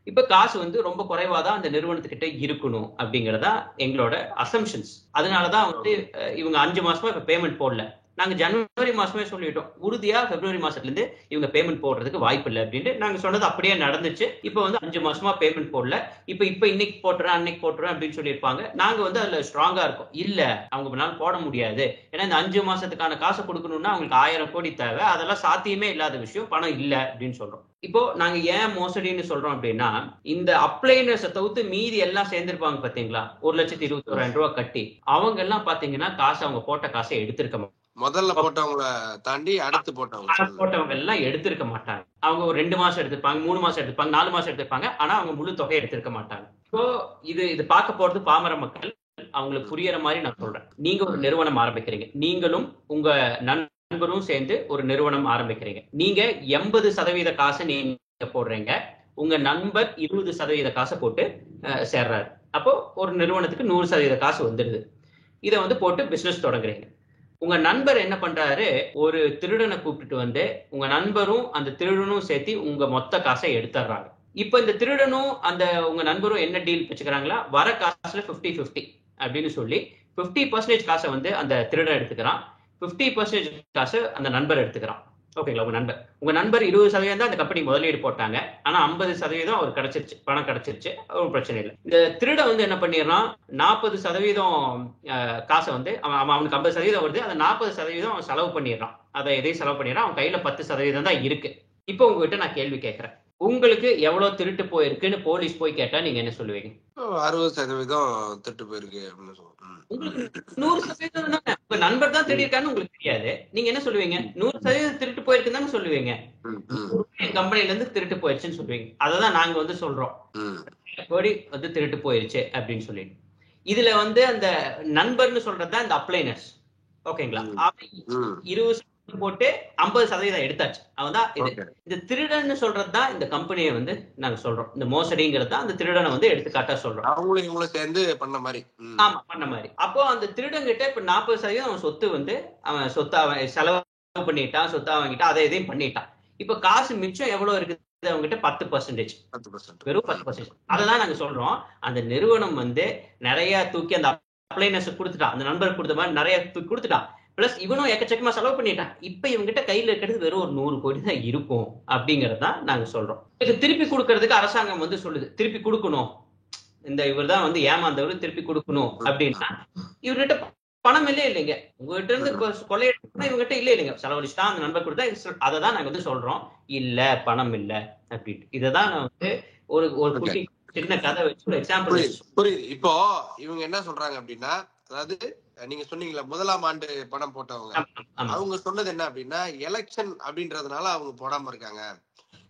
இப்ப காசு வந்து ரொம்ப குறைவாதான் அந்த நிறுவனத்துக்கிட்ட இருக்கணும் அப்படிங்கறதா எங்களோட அசம்ஷன்ஸ். அதனாலதான் வந்து இவங்க 5 மாசமா இப்ப பேமெண்ட் போடல. நாங்க ஜனவரி மாசமே சொல்லிட்டோம், உறுதியா பிப்ரவரி மாசத்துல இருந்து இவங்க பேமெண்ட் போடுறதுக்கு வாய்ப்பு இல்லை அப்படின்ட்டு நாங்க சொன்னது அப்படியே நடந்துச்சு. இப்ப வந்து 5 மாசமா பேமெண்ட் போடல. இப்ப இன்னைக்கு போட்டுறேன், அன்னைக்கு போட்டுறேன் அப்படின்னு சொல்லியிருப்பாங்க. நாங்க வந்து அதுல ஸ்ட்ராங்கா இருக்கோம், இல்ல அவங்க போட முடியாது. ஏன்னா இந்த 5 மாசத்துக்கான காசை கொடுக்கணும்னா அவங்களுக்கு 1000 கோடி தேவை. அதெல்லாம் சாத்தியமே இல்லாத விஷயம், பணம் இல்ல அப்படின்னு சொல்றோம். இப்போ நாங்க ஏன் மோசடின்னு சொல்றோம் அப்படின்னா, இந்த அப்ளைனர்ஸை தவிர்த்து மீதி எல்லாம் சேர்ந்திருப்பாங்க பாத்தீங்களா, 1,21,000 ரூபாய் கட்டி, அவங்க எல்லாம் பாத்தீங்கன்னா காசு அவங்க போட்ட காசை எடுத்திருக்க, முதல்ல போட்டவங்களை தாண்டி அடுத்து போட்டவங்க எல்லாம் எடுத்திருக்க மாட்டாங்க. அவங்க ஒரு 2 மாசம் எடுத்திருப்பாங்க, 3 மாசம் எடுத்திருப்பாங்க, 4 மாசம் எடுத்திருப்பாங்க. ஆனா அவங்க முழு தொகையை எடுத்திருக்க மாட்டாங்க. ஸோ இது பார்க்க போறது பாமர மக்கள், அவங்களுக்கு புரியற மாதிரி நான் சொல்றேன். நீங்க ஒரு நிறுவனம் ஆரம்பிக்கிறீங்க, நீங்களும் உங்க நண்பரும் சேர்ந்து ஒரு நிறுவனம் ஆரம்பிக்கிறீங்க. நீங்க 80% காசை நீங்க போடுறீங்க, உங்க நண்பர் 20% காசை போட்டு சேர்றாரு. அப்போ ஒரு நிறுவனத்துக்கு 100% காசு வந்துடுது. இதை வந்து போட்டு பிசினஸ் தொடங்குறீங்க. உங்க நண்பர் என்ன பண்றாரு, ஒரு திருடனை கூப்பிட்டு வந்து உங்க நண்பரும் அந்த திருடனும் சேர்த்து உங்க மொத்த காசை எடுத்துறாங்க. இப்ப இந்த திருடனும் அந்த உங்க நண்பரும் என்ன டீல் வச்சுக்கிறாங்களா, வர காசுல 50-50 அப்படின்னு சொல்லி 50% காசை வந்து அந்த திருடன் எடுத்துக்கிறான், 50% காசு அந்த நண்பர் எடுத்துக்கிறான். ஓகேங்களா? உங்க நண்பர் 20% தான் அந்த கம்பெனி முதலீடு போட்டாங்க, ஆனா 50% அவர் கிடைச்சிருச்சு, பணம் கிடைச்சிருச்சு, ஒரு பிரச்சனை இல்லை. இந்த திருட வந்து என்ன பண்ணிடுறான், 40% காசை வந்து அவனுக்கு 50% வருது, அந்த 40% அவன் செலவு பண்ணிடுறான். அதை எதையும் செலவு பண்ணிடுறான், அவன் கையில 10% தான் இருக்கு. இப்போ உங்ககிட்ட நான் கேள்வி கேட்கிறேன், உங்களுக்கு எவ்வளவு திருட்டு போயிருக்குன்னு போலீஸ் போய் கேட்டா நீங்க என்ன சொல்லுவீங்க? 60% திருட்டு போயிருக்கு அப்படின்னு சொல்லுவோம். உங்களுக்கு 100% உங்க நண்பர் தான் திருடி இருக்கான்னு உங்களுக்கு தெரியாது, நீங்க என்ன சொல்லுவீங்க? 100% திருட்டு போயிருக்குன்னு தானே சொல்லுவீங்க. கம்பெனில இருந்து திருட்டு போயிடுச்சுன்னு சொல்லுவீங்க. அததான் நாங்க வந்து சொல்றோம், கோடி வந்து திருட்டு போயிருச்சு அப்படின்னு சொல்லிட்டு. இதுல வந்து அந்த நண்பர்னு சொல்றதுதான் இந்த அப்ளைனர்ஸ். ஓகேங்களா? 20% போட்டு 50% எடுத்தாச்சு. அவன் தான் இந்த திருடன்னு சொல்றதுதான் இந்த கம்பெனியை வந்து நாங்க சொல்றோம். இந்த மோசடிங்கிறது தான் அந்த திருடனை வந்து எடுத்துக்காட்டா சொல்றோம். அவங்களும் இவங்களும் சேர்ந்து பண்ண மாதிரி. ஆமா, பண்ண மாதிரி. அப்போ அந்த திருடன் கிட்ட இப்ப 40% அவன் சொத்து வந்து அவன் சொத்தை அவன் செலவு பண்ணிட்டான், சொத்தா வாங்கிட்டான், அதை எதையும் பண்ணிட்டான். இப்ப காசு மிச்சம் எவ்வளவு இருக்குது அவங்க கிட்ட? 10%, வெறும் 10%. அததான் நாங்க சொல்றோம், அந்த நிறுவனம் வந்து நிறைய தூக்கி அந்த அப்ளைனர்ஸ் கொடுத்துட்டான், அந்த நண்பர் கொடுத்த மாதிரி நிறைய தூக்கி கொடுத்துட்டான். பிளஸ் இவனும் எக்கச்சக்கமா செலவு பண்ணிட்டான். இப்ப இவங்க கிட்ட கையில இருக்கிறது வெறும் ஒரு 100 கோடி தான் இருக்கும் அப்படிங்கறதான் நாங்க சொல்றோம். இது திருப்பி கொடுக்கறதுக்கு அரசாங்கம் வந்து சொல்லுது, திருப்பி கொடுக்கணும், இந்த இவர் தான் வந்து ஏமாந்தவர், திருப்பி கொடுக்கணும் அப்படின்னா இவர்கிட்ட பணம் இல்லைங்க. உங்ககிட்ட இருந்து கொள்ளையடிச்சா இவங்ககிட்ட இல்லைங்க, செலவழிச்சுட்டா அந்த நண்பர் கொடுத்தா. அதை தான் நாங்க வந்து சொல்றோம், இல்ல பணம் இல்ல அப்படின்ட்டு. இததான் நான் வந்து ஒரு குட்டி சின்ன கதை வச்சு ஒரு எக்ஸாம்பிள். புரியுது. இப்போ இவங்க என்ன சொல்றாங்க அப்படின்னா, அதாவது நீங்க சொன்னீங்களா முதலாம் ஆண்டு பணம் போட்டவங்க, அவங்க சொன்னது என்ன அப்படின்னா, எலெக்ஷன் அப்படின்றதுனால அவங்க போடாம இருக்காங்க,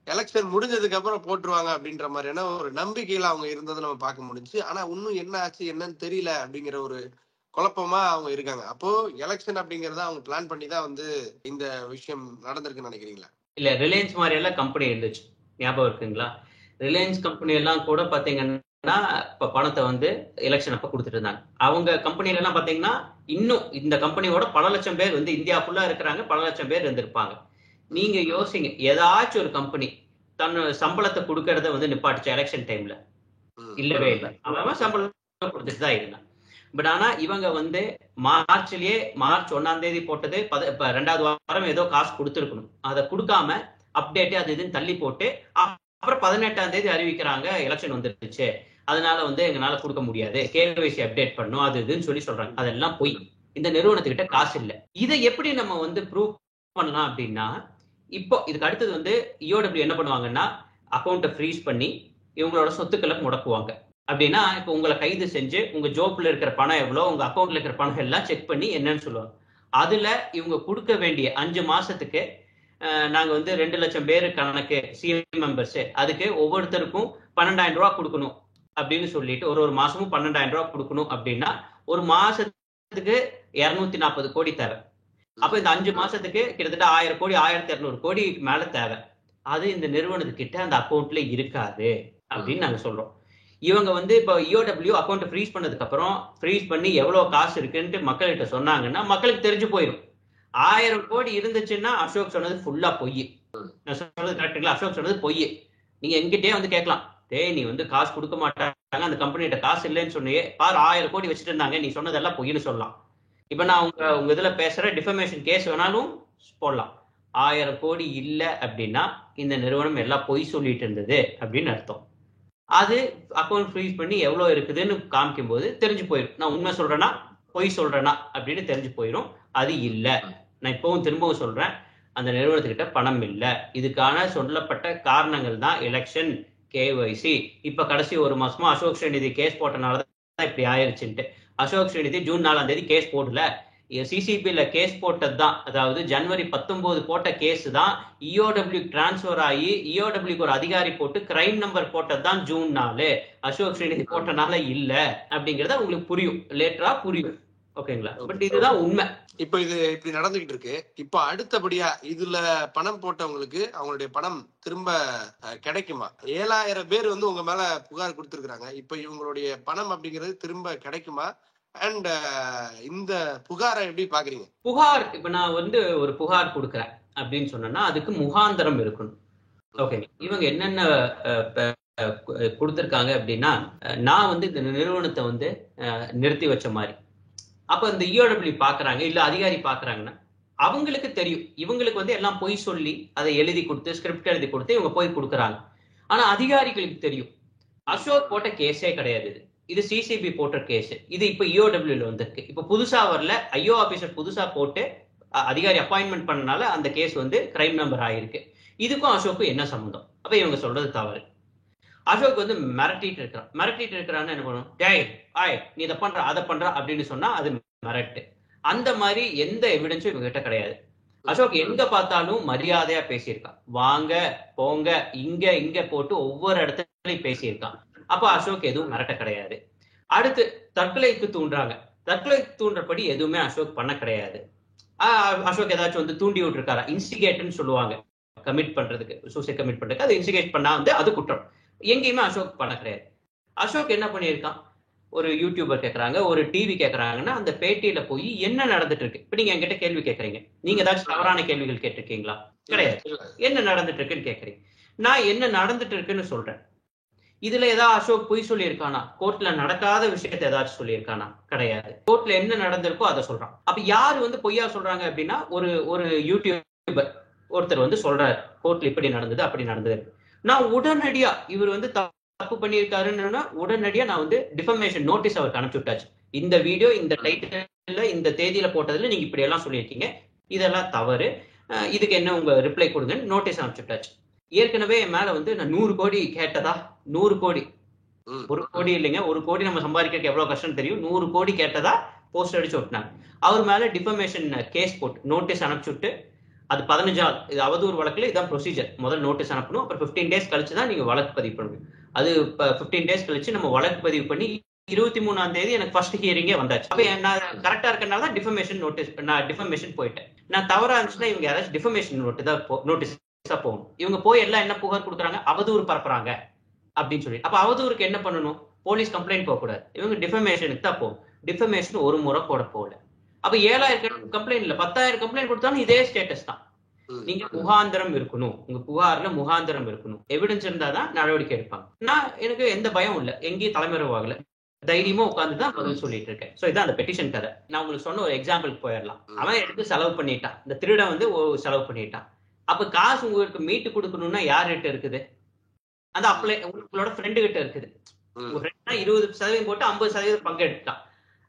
எலெக்ஷன் முடிஞ்சதுக்கு அப்புறம் போட்டுருவாங்க அப்படின்ற மாதிரியான ஒரு நம்பிக்கையில அவங்க இருந்ததை நம்ம பார்க்க முடிஞ்சு. ஆனா இன்னும் என்ன ஆச்சு என்னன்னு தெரியல அப்படிங்கிற ஒரு குழப்பமா அவங்க இருக்காங்க. அப்போ எலெக்ஷன் அப்படிங்கறத அவங்க பிளான் பண்ணி தான் வந்து இந்த விஷயம் நடந்திருக்குன்னு நினைக்கிறீங்களா? இல்ல, ரிலையன்ஸ் மாதிரி எல்லாம் கம்பெனி இருந்துச்சு, ஞாபகம் இருக்குங்களா? ரிலையன்ஸ் கம்பெனி எல்லாம் கூட பாத்தீங்கன்னா இப்ப பணத்தை வந்து எலெக்ஷன் அப்ப கொடுத்துட்டு இருந்தாங்க. அவங்க கம்பெனில எல்லாம் பாத்தீங்கன்னா இன்னும் இந்த கம்பெனியோட பல லட்சம் பேர் வந்து இந்தியா ஃபுல்லா இருக்கிறாங்க, பல லட்சம் பேர் இருந்திருப்பாங்க. நீங்க யோசிங்க, ஏதாச்சும் ஒரு கம்பெனி தன் சம்பளத்தை கொடுக்கறத வந்து நிப்பாட்டுச்சு எலெக்ஷன் டைம்ல? இல்லவே இல்லை. அவன் சம்பளம் கொடுத்துட்டு தான் இருந்தான். பட் ஆனா இவங்க வந்து மார்ச்லயே, மார்ச் 1ஆம் தேதி போட்டது 2வது வாரம் ஏதோ காசு கொடுத்துருக்கணும், அதை கொடுக்காம அப்டேட் அது இதுன்னு தள்ளி போட்டு அப்புறம் 18ஆம் தேதி அறிவிக்கிறாங்க எலெக்ஷன் வந்துருச்சு, அதனால வந்து எங்களால கொடுக்க முடியாது, கேஒய்சி அப்டேட் பண்ணும், அது இதுன்னு சொல்லி சொல்றாங்க. அதெல்லாம் போய் இந்த நிறுவனத்துக்கிட்ட காசு இல்லை. இதை எப்படி நம்ம வந்து ப்ரூவ் பண்ணலாம் அப்படின்னா, இப்போ இதுக்கு அடுத்தது வந்து இஓடபிள்யூ என்ன பண்ணுவாங்கன்னா, அக்கௌண்ட்டை ஃப்ரீஸ் பண்ணி இவங்களோட சொத்துக்களை முடக்குவாங்க. அப்படின்னா இப்போ உங்களை கைது செஞ்சு உங்க ஜோப்ல இருக்கிற பணம் எவ்வளோ, உங்க அக்கௌண்ட்ல இருக்கிற பணம் எல்லாம் செக் பண்ணி என்னன்னு சொல்லுவாங்க. அதுல இவங்க கொடுக்க வேண்டிய 5 மாசத்துக்கு நாங்க வந்து 2 லட்சம் பேரு கணக்கு சிஎம் மெம்பர்ஸ், அதுக்கு ஒவ்வொருத்தருக்கும் 12,000 ரூபாய் கொடுக்கணும் அப்படின்னு சொல்லிட்டு ஒரு மாசமும் 12,000 ரூபாய் கொடுக்கணும் அப்படின்னா ஒரு மாசத்துக்கு 240 கோடி தேவை. அப்ப இந்த 5 மாசத்துக்கு கிட்டத்தட்ட 1000 கோடி 1200 கோடி மேல தேவை. அது இந்த நிறுவனத்துக்கிட்ட அந்த அக்கௌண்ட்ல இருக்காது அப்படின்னு நாங்க சொல்றோம். இவங்க வந்து இப்போ இஓடபிள்யூ அக்கௌண்ட் ஃப்ரீஸ் பண்ணதுக்கு அப்புறம் ஃப்ரீஸ் பண்ணி எவ்வளவு காசு இருக்குன்ட்டு மக்கள்கிட்ட சொன்னாங்கன்னா மக்களுக்கு தெரிஞ்சு போயிடும். 1000 கோடி இருந்துச்சுன்னா அசோக் சொன்னது ஃபுல்லா பொய். நான் சொல்றது கரெக்டுங்களா? அசோக் சொன்னது பொய். நீங்க எங்கிட்டே வந்து கேட்கலாம், நீ வந்து காசு கொடுக்க மாட்டாங்க, அந்த கம்பெனிகிட்ட காசு இல்லைன்னு சொன்னியே, பாரு 1000 கோடி வச்சுட்டு இருந்தாங்க, நீ சொன்னதெல்லாம் பொய்ன்னு சொல்லலாம். இப்ப நான் உங்க இதுல பேசுற டிஃபமேஷன் கேஸ் வேணாலும் போடலாம். 1000 கோடி இல்ல அப்படின்னா இந்த நிறுவனம் எல்லாம் பொய் சொல்லிட்டு இருந்தது அப்படின்னு அர்த்தம். அது அக்கௌண்ட் ஃப்ரீஸ் பண்ணி எவ்வளவு இருக்குதுன்னு காமிக்கும் போது தெரிஞ்சு போயிடும், நான் உண்மை சொல்றேன்னா பொய் சொல்றேனா அப்படின்னு தெரிஞ்சு போயிடும். அது இல்ல. நான் இப்பவும் திரும்பவும் சொல்றேன், அந்த நிறுவனத்துக்கிட்ட பணம் இல்லை. இதுக்கான சொல்லப்பட்ட காரணங்கள் தான் எலெக்ஷன், கேஒய்சி. இப்ப கடைசி ஒரு மாசமா அசோக் ஸ்ரீநிதி கேஸ் போட்டனாலதான் இப்படி ஆயிருச்சுன்ட்டு. அசோக் ஸ்ரீநிதி ஜூன் 4ஆம் தேதி கேஸ் போடல, சிசிபில கேஸ் போட்டது தான். அதாவது ஜனவரி 19 போட்ட கேஸ் தான் இஓடபிள்யூ டிரான்ஸ்பர் ஆகி இஓடபிள்யூக்கு ஒரு அதிகாரி போட்டு கிரைம் நம்பர் போட்டது தான் ஜூன் 4. அசோக் ஸ்ரீநிதி போட்டனால இல்ல அப்படிங்கறத உங்களுக்கு புரியும், லேட்டரா புரியும். ஓகேங்களா? பட் இதுதான் உண்மை. இப்ப இது இப்படி நடந்துகிட்டு இருக்கு. இப்ப அடுத்தபடியா இதுல பணம் போட்டவங்களுக்கு அவங்களுடைய பணம் திரும்ப கிடைக்குமா? 7000 பேர் வந்து உங்க மேல புகார் கொடுத்திருக்காங்க. இப்ப இவங்களுடைய பணம் அப்படிங்கிறது திரும்ப கிடைக்குமா? அண்ட் இந்த புகாரை எப்படி பாக்குறீங்க? புகார் இப்ப நான் வந்து ஒரு புகார் கொடுக்குறேன் அப்படின்னு சொன்னா அதுக்கு முகாந்திரம் இருக்கணும். ஓகே, இவங்க என்னென்ன கொடுத்திருக்காங்க அப்படின்னா, நான் வந்து இந்த நிறுவனத்தை வந்து நிறுத்தி வச்ச மாதிரி. அப்ப இந்த இஓடபிள்யூ பாக்குறாங்க இல்ல அதிகாரி பாக்குறாங்கன்னா அவங்களுக்கு தெரியும் இவங்களுக்கு வந்து எல்லாம் பொய் சொல்லி அதை எழுதி கொடுத்து ஸ்கிரிப்ட் எழுதி கொடுத்து இவங்க போய் கொடுக்குறாங்க. ஆனா அதிகாரிகளுக்கு தெரியும் அசோக் போட்ட கேஸே கிடையாது, இது சிசிபி போட்ட கேஸ். இது இப்ப இஓடபிள்யூல வந்திருக்கு. இப்ப புதுசா வரல, ஐஓ ஆபீசர் புதுசா போட்டு அதிகாரி அப்பாயின்மெண்ட் பண்ணனால அந்த கேஸ் வந்து கிரைம் நம்பர் ஆயிருக்கு. இதுக்கும் அசோக்கும் என்ன சம்பந்தம்? அப்ப இவங்க சொல்றது தவறு. அசோக் வந்து மிரட்டிட்டு இருக்கிறான்னு என்ன பண்ணும், நீ இதை பண்ற அதை பண்ற அப்படின்னு சொன்னா அது மிரட்டு. அந்த மாதிரி எந்த எவிடன்ஸும் இவங்க கிட்ட கிடையாது. அசோக் எங்க பார்த்தாலும் மரியாதையா பேசியிருக்கான், வாங்க போங்க இங்க இங்க போட்டு ஒவ்வொரு இடத்துலயும் பேசியிருக்கான். அப்ப அசோக் எதுவும் மிரட்ட கிடையாது. அடுத்து தற்கொலைக்கு தூண்டுறாங்க, தற்கொலை தூண்டுறபடி எதுவுமே அசோக் பண்ண கிடையாது. அசோக் ஏதாச்சும் வந்து தூண்டி விட்டுருக்காரா? இன்ஸ்டிகேட்னு சொல்லுவாங்க, கமிட் பண்றதுக்கு, சூசைட் கமிட் பண்றதுக்கு. அது இன்ஸ்டிகேட் பண்ணா வந்து அது குற்றம். எங்கேயுமே அசோக் பண்ண கிடையாது. அசோக் என்ன பண்ணியிருக்கான், ஒரு யூடியூபர் கேட்கறாங்க, ஒரு டிவி கேட்கறாங்கன்னா அந்த பேட்டியில போய் என்ன நடந்துட்டு இருக்கு. இப்ப நீங்க என்கிட்ட கேள்வி கேட்கறீங்க, நீங்க ஏதாச்சும் தவறான கேள்விகள் கேட்டிருக்கீங்களா? கிடையாது. என்ன நடந்துட்டு இருக்குன்னு கேட்கறீங்க, நான் என்ன நடந்துட்டு இருக்குன்னு சொல்றேன். இதுல ஏதாவது அசோக் பொய் சொல்லியிருக்கானா? கோர்ட்ல நடக்காத விஷயத்த ஏதாச்சும் சொல்லியிருக்கானா? கிடையாது. கோர்ட்ல என்ன நடந்திருக்கோ அதை சொல்றான். அப்ப யாரு வந்து பொய்யா சொல்றாங்க அப்படின்னா, ஒரு யூடியூபர் ஒருத்தர் வந்து சொல்றாரு கோர்ட்ல இப்படி நடந்தது அப்படி நடந்தது. நான் உடனடியா இவர் வந்து தப்பு பண்ணியிருக்காருன்னு உடனடியா நான் வந்து டிஃபமேஷன் நோட்டீஸ் அவருக்கு அனுப்பிச்சு விட்டாச்சு. இந்த வீடியோ இந்த டைட்டில் இந்த தேதியில போட்டதுல நீங்க இப்படி எல்லாம் சொல்லியிருக்கீங்க, இதெல்லாம் தவறு, இதுக்கு என்ன உங்க ரிப்ளை கொடுங்கன்னு நோட்டீஸ் அனுப்பிச்சு விட்டாச்சு. ஏற்கனவே என் மேல வந்து நான் 100 கோடி கேட்டதா, 100 கோடி, 1 கோடி இல்லைங்க, 1 கோடி நம்ம சம்பாதிக்க எவ்வளவு கஷ்டம் தெரியும், 100 கோடி கேட்டதா போஸ்ட் அடிச்சு விட்டாங்க. அவர் மேல டிஃபமேஷன் கேஸ் போட்டு நோட்டீஸ் அனுப்பிச்சு விட்டு, அது 15 இது அவதூறு வழக்குல இதான் ப்ரொசீஜர். முதல் நோட்டீஸ் அனுப்பணும், அப்புறம் 15 days கழிச்சு தான் நீங்க வழக்கு பதிவு பண்ணுவீங்க. அது 15 days கழிச்சு நம்ம வழக்கு பதிவு பண்ணி 23ஆம் தேதி எனக்கு ஃபர்ஸ்ட் ஹியரிங்கே வந்தாச்சு. அப்ப நான் கரெக்டா இருக்கனால தான் டிஃபமேஷன் நோட்டீஸ், நான் டிஃபமேஷன் போயிட்டேன். நான் தவறா இருந்துச்சுன்னா இவங்க யாராச்சும் டிஃபமேஷன் நோட்டீஸ் போகணும். இவங்க போய் எல்லாம் என்ன புகார் கொடுக்குறாங்க, அவதூறு பரப்புறாங்க அப்படின்னு சொல்லி. அப்ப அவதூறுக்கு என்ன பண்ணணும், போலீஸ் கம்ப்ளைண்ட் போக கூடாது, இவங்க டிஃபமேஷனுக்கு தான் போகும். டிஃபமேஷன் ஒரு முறை போட போகல. அப்ப 7000 கம்ப்ளைண்ட் இல்ல 10,000 கம்ப்ளைண்ட் கொடுத்தாலும் இதே ஸ்டேட்டஸ் தான். நீங்க முகாந்திரம் இருக்கணும், உங்க புகார்ல முகாந்திரம் இருக்கணும், எவிடன்ஸ் இருந்தாதான் நடவடிக்கை எடுப்பாங்க. நான் எனக்கு எந்த பயம் இல்ல, எங்கேயும் தலைமறைவாகல, தைரியமா உட்கார்ந்துதான் பதில் சொல்லிட்டு இருக்கேன். சோ இதான் அந்த பெட்டிஷன் கதை. நான் உங்களுக்கு சொன்ன ஒரு எக்ஸாம்பிளுக்கு போயிடலாம். அவன் எடுத்து செலவு பண்ணிட்டான், இந்த திருடன் வந்து செலவு பண்ணிட்டான். அப்ப காசு உங்களுக்கு மீட்டு கொடுக்கணும்னா யார்கிட்ட இருக்குது? அந்த அப்ளை உங்களோட ஃப்ரெண்டு கிட்ட இருக்குது. ஒரு 20% போட்டு 50% பங்கு எடுத்துட்டான்.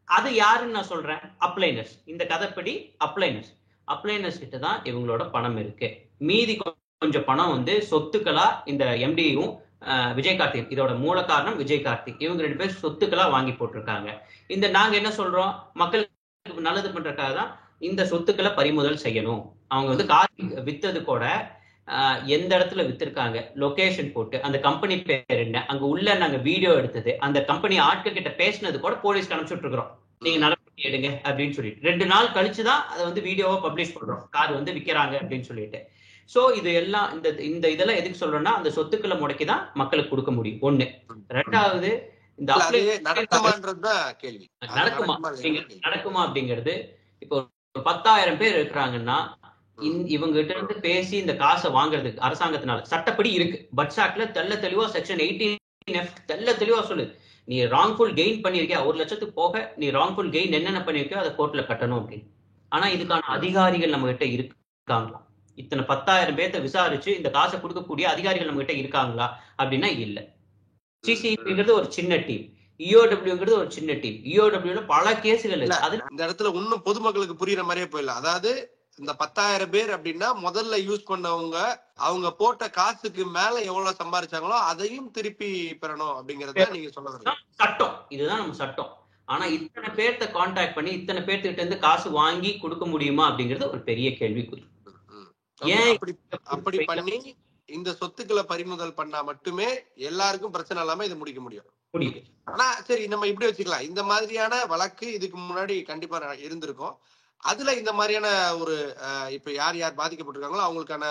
அது யாருன்னு நான் சொல்றேன், அப்ளைனர்ஸ். இந்த கதைப்படி அப்ளைனர்ஸ் கிட்ட தான் இவங்களோட பணம் இருக்கு. மீதி கொஞ்சம் பணம் வந்து சொத்துக்களா இந்த எம்டியும் விஜய் கார்த்திக், இதோட மூல காரணம் விஜய் கார்த்திக், இவங்க 2 பேர் சொத்துக்களா வாங்கி போட்டிருக்காங்க. இந்த நாங்க என்ன சொல்றோம், மக்களுக்கு நல்லது பண்றதுக்காக தான் இந்த சொத்துக்களை பறிமுதல் செய்யணும். அவங்க வந்து கார் வித்தது கூட எந்த இடத்துல வித்திருக்காங்க, லொகேஷன் போட்டு, அந்த கம்பெனி பேர் என்ன, அங்க உள்ள நாங்க வீடியோ எடுத்தது, அந்த கம்பெனி ஆட்கள் கிட்ட பேசினது கூட போலீஸ்க்கு அனுப்பிச்சுட்டு இருக்கிறோம். நீங்க நடவடிக்கை எடுங்க அப்படின்னு சொல்லிட்டு 2 நாள் கழிச்சுதான் அதை வந்து வீடியோவா பப்ளிஷ் பண்றோம், கார் வந்து விக்கிறாங்க அப்படின்னு சொல்லிட்டு. சோ இது எல்லாம் இந்த இதெல்லாம் எதுக்கு சொல்றோம்னா, அந்த சொத்துக்களை முடக்கிதான் மக்களுக்கு கொடுக்க முடியும். ஒண்ணு. ரெண்டாவது, இந்த நடக்குமா அப்படிங்கிறது, இப்போ 10,000 பேர் இருக்கிறாங்கன்னா இவங்க கிட்ட இருந்து பேசி இந்த காசை வாங்குறதுக்கு அரசாங்கத்தினால சட்டப்படி இருக்கு. பட்ஸ் ஆக்ட்ல தெளிவா செக்ஷன் 18F தெளிவா சொல்லுது, நீ ராங்ஃபுல் கெயின் பண்ணிருக்கியா, 1 லட்சத்துக்கு போக நீ ராங்ஃபுல் கெயின் என்னென்ன பண்ணிருக்கியோ அதை கோர்ட்ல கட்டணும் அப்படின்னு. ஆனா இதுக்கான அதிகாரிகள் நம்ம கிட்ட இருக்காங்களா? இத்தனை 10,000 பேர்த்த விசாரிச்சு இந்த காசை கொடுக்கக்கூடிய அதிகாரிகள் நம்ம கிட்ட இருக்காங்களா அப்படின்னா இல்ல. சிசிபிங்கிறது ஒரு சின்ன டீம், இஓடபிள்யூங்கிறது ஒரு சின்ன டீம். இஓடபிள்யூல பல கேசுகள் இருக்கு. அது இந்த இடத்துல இன்னும் பொதுமக்களுக்கு புரியுற மாதிரியே போயிடல. அதாவது இந்த 10,000 பேர் அப்படின்னா முதல்ல யூஸ் பண்ணவங்க அவங்க போட்ட காசுக்கு மேல எவ்வளவு சம்பாதிச்சாங்களோ அதையும் திருப்பி பெறணும் அப்படிங்கறத நீங்க சொல்ல வரீங்க. சட்டம் இதுதான் நம்ம சட்டம். ஆனா இத்தனை பேர்த்த கான்டாக்ட் பண்ணி இத்தனை பேர்த்துக்கிட்ட இருந்து காசு வாங்கி கொடுக்க முடியுமா அப்படிங்கிறது ஒரு பெரிய கேள்விக்குறி. ஏன் அப்படி பண்ணி இந்த சொத்துக்களை பறிமுதல் பண்ணா மட்டுமே எல்லாருக்கும் பிரச்சனை இல்லாம இதை முடிக்க முடியும். ஆனா சரி, நம்ம இப்படி வச்சுக்கலாம், இந்த மாதிரியான வழக்கு இதுக்கு முன்னாடி கண்டிப்பா இருந்திருக்கும். அதுல இந்த மாதிரியான ஒரு இப்ப யார் யார் பாதிக்கப்பட்டிருக்காங்களோ அவங்களுக்கான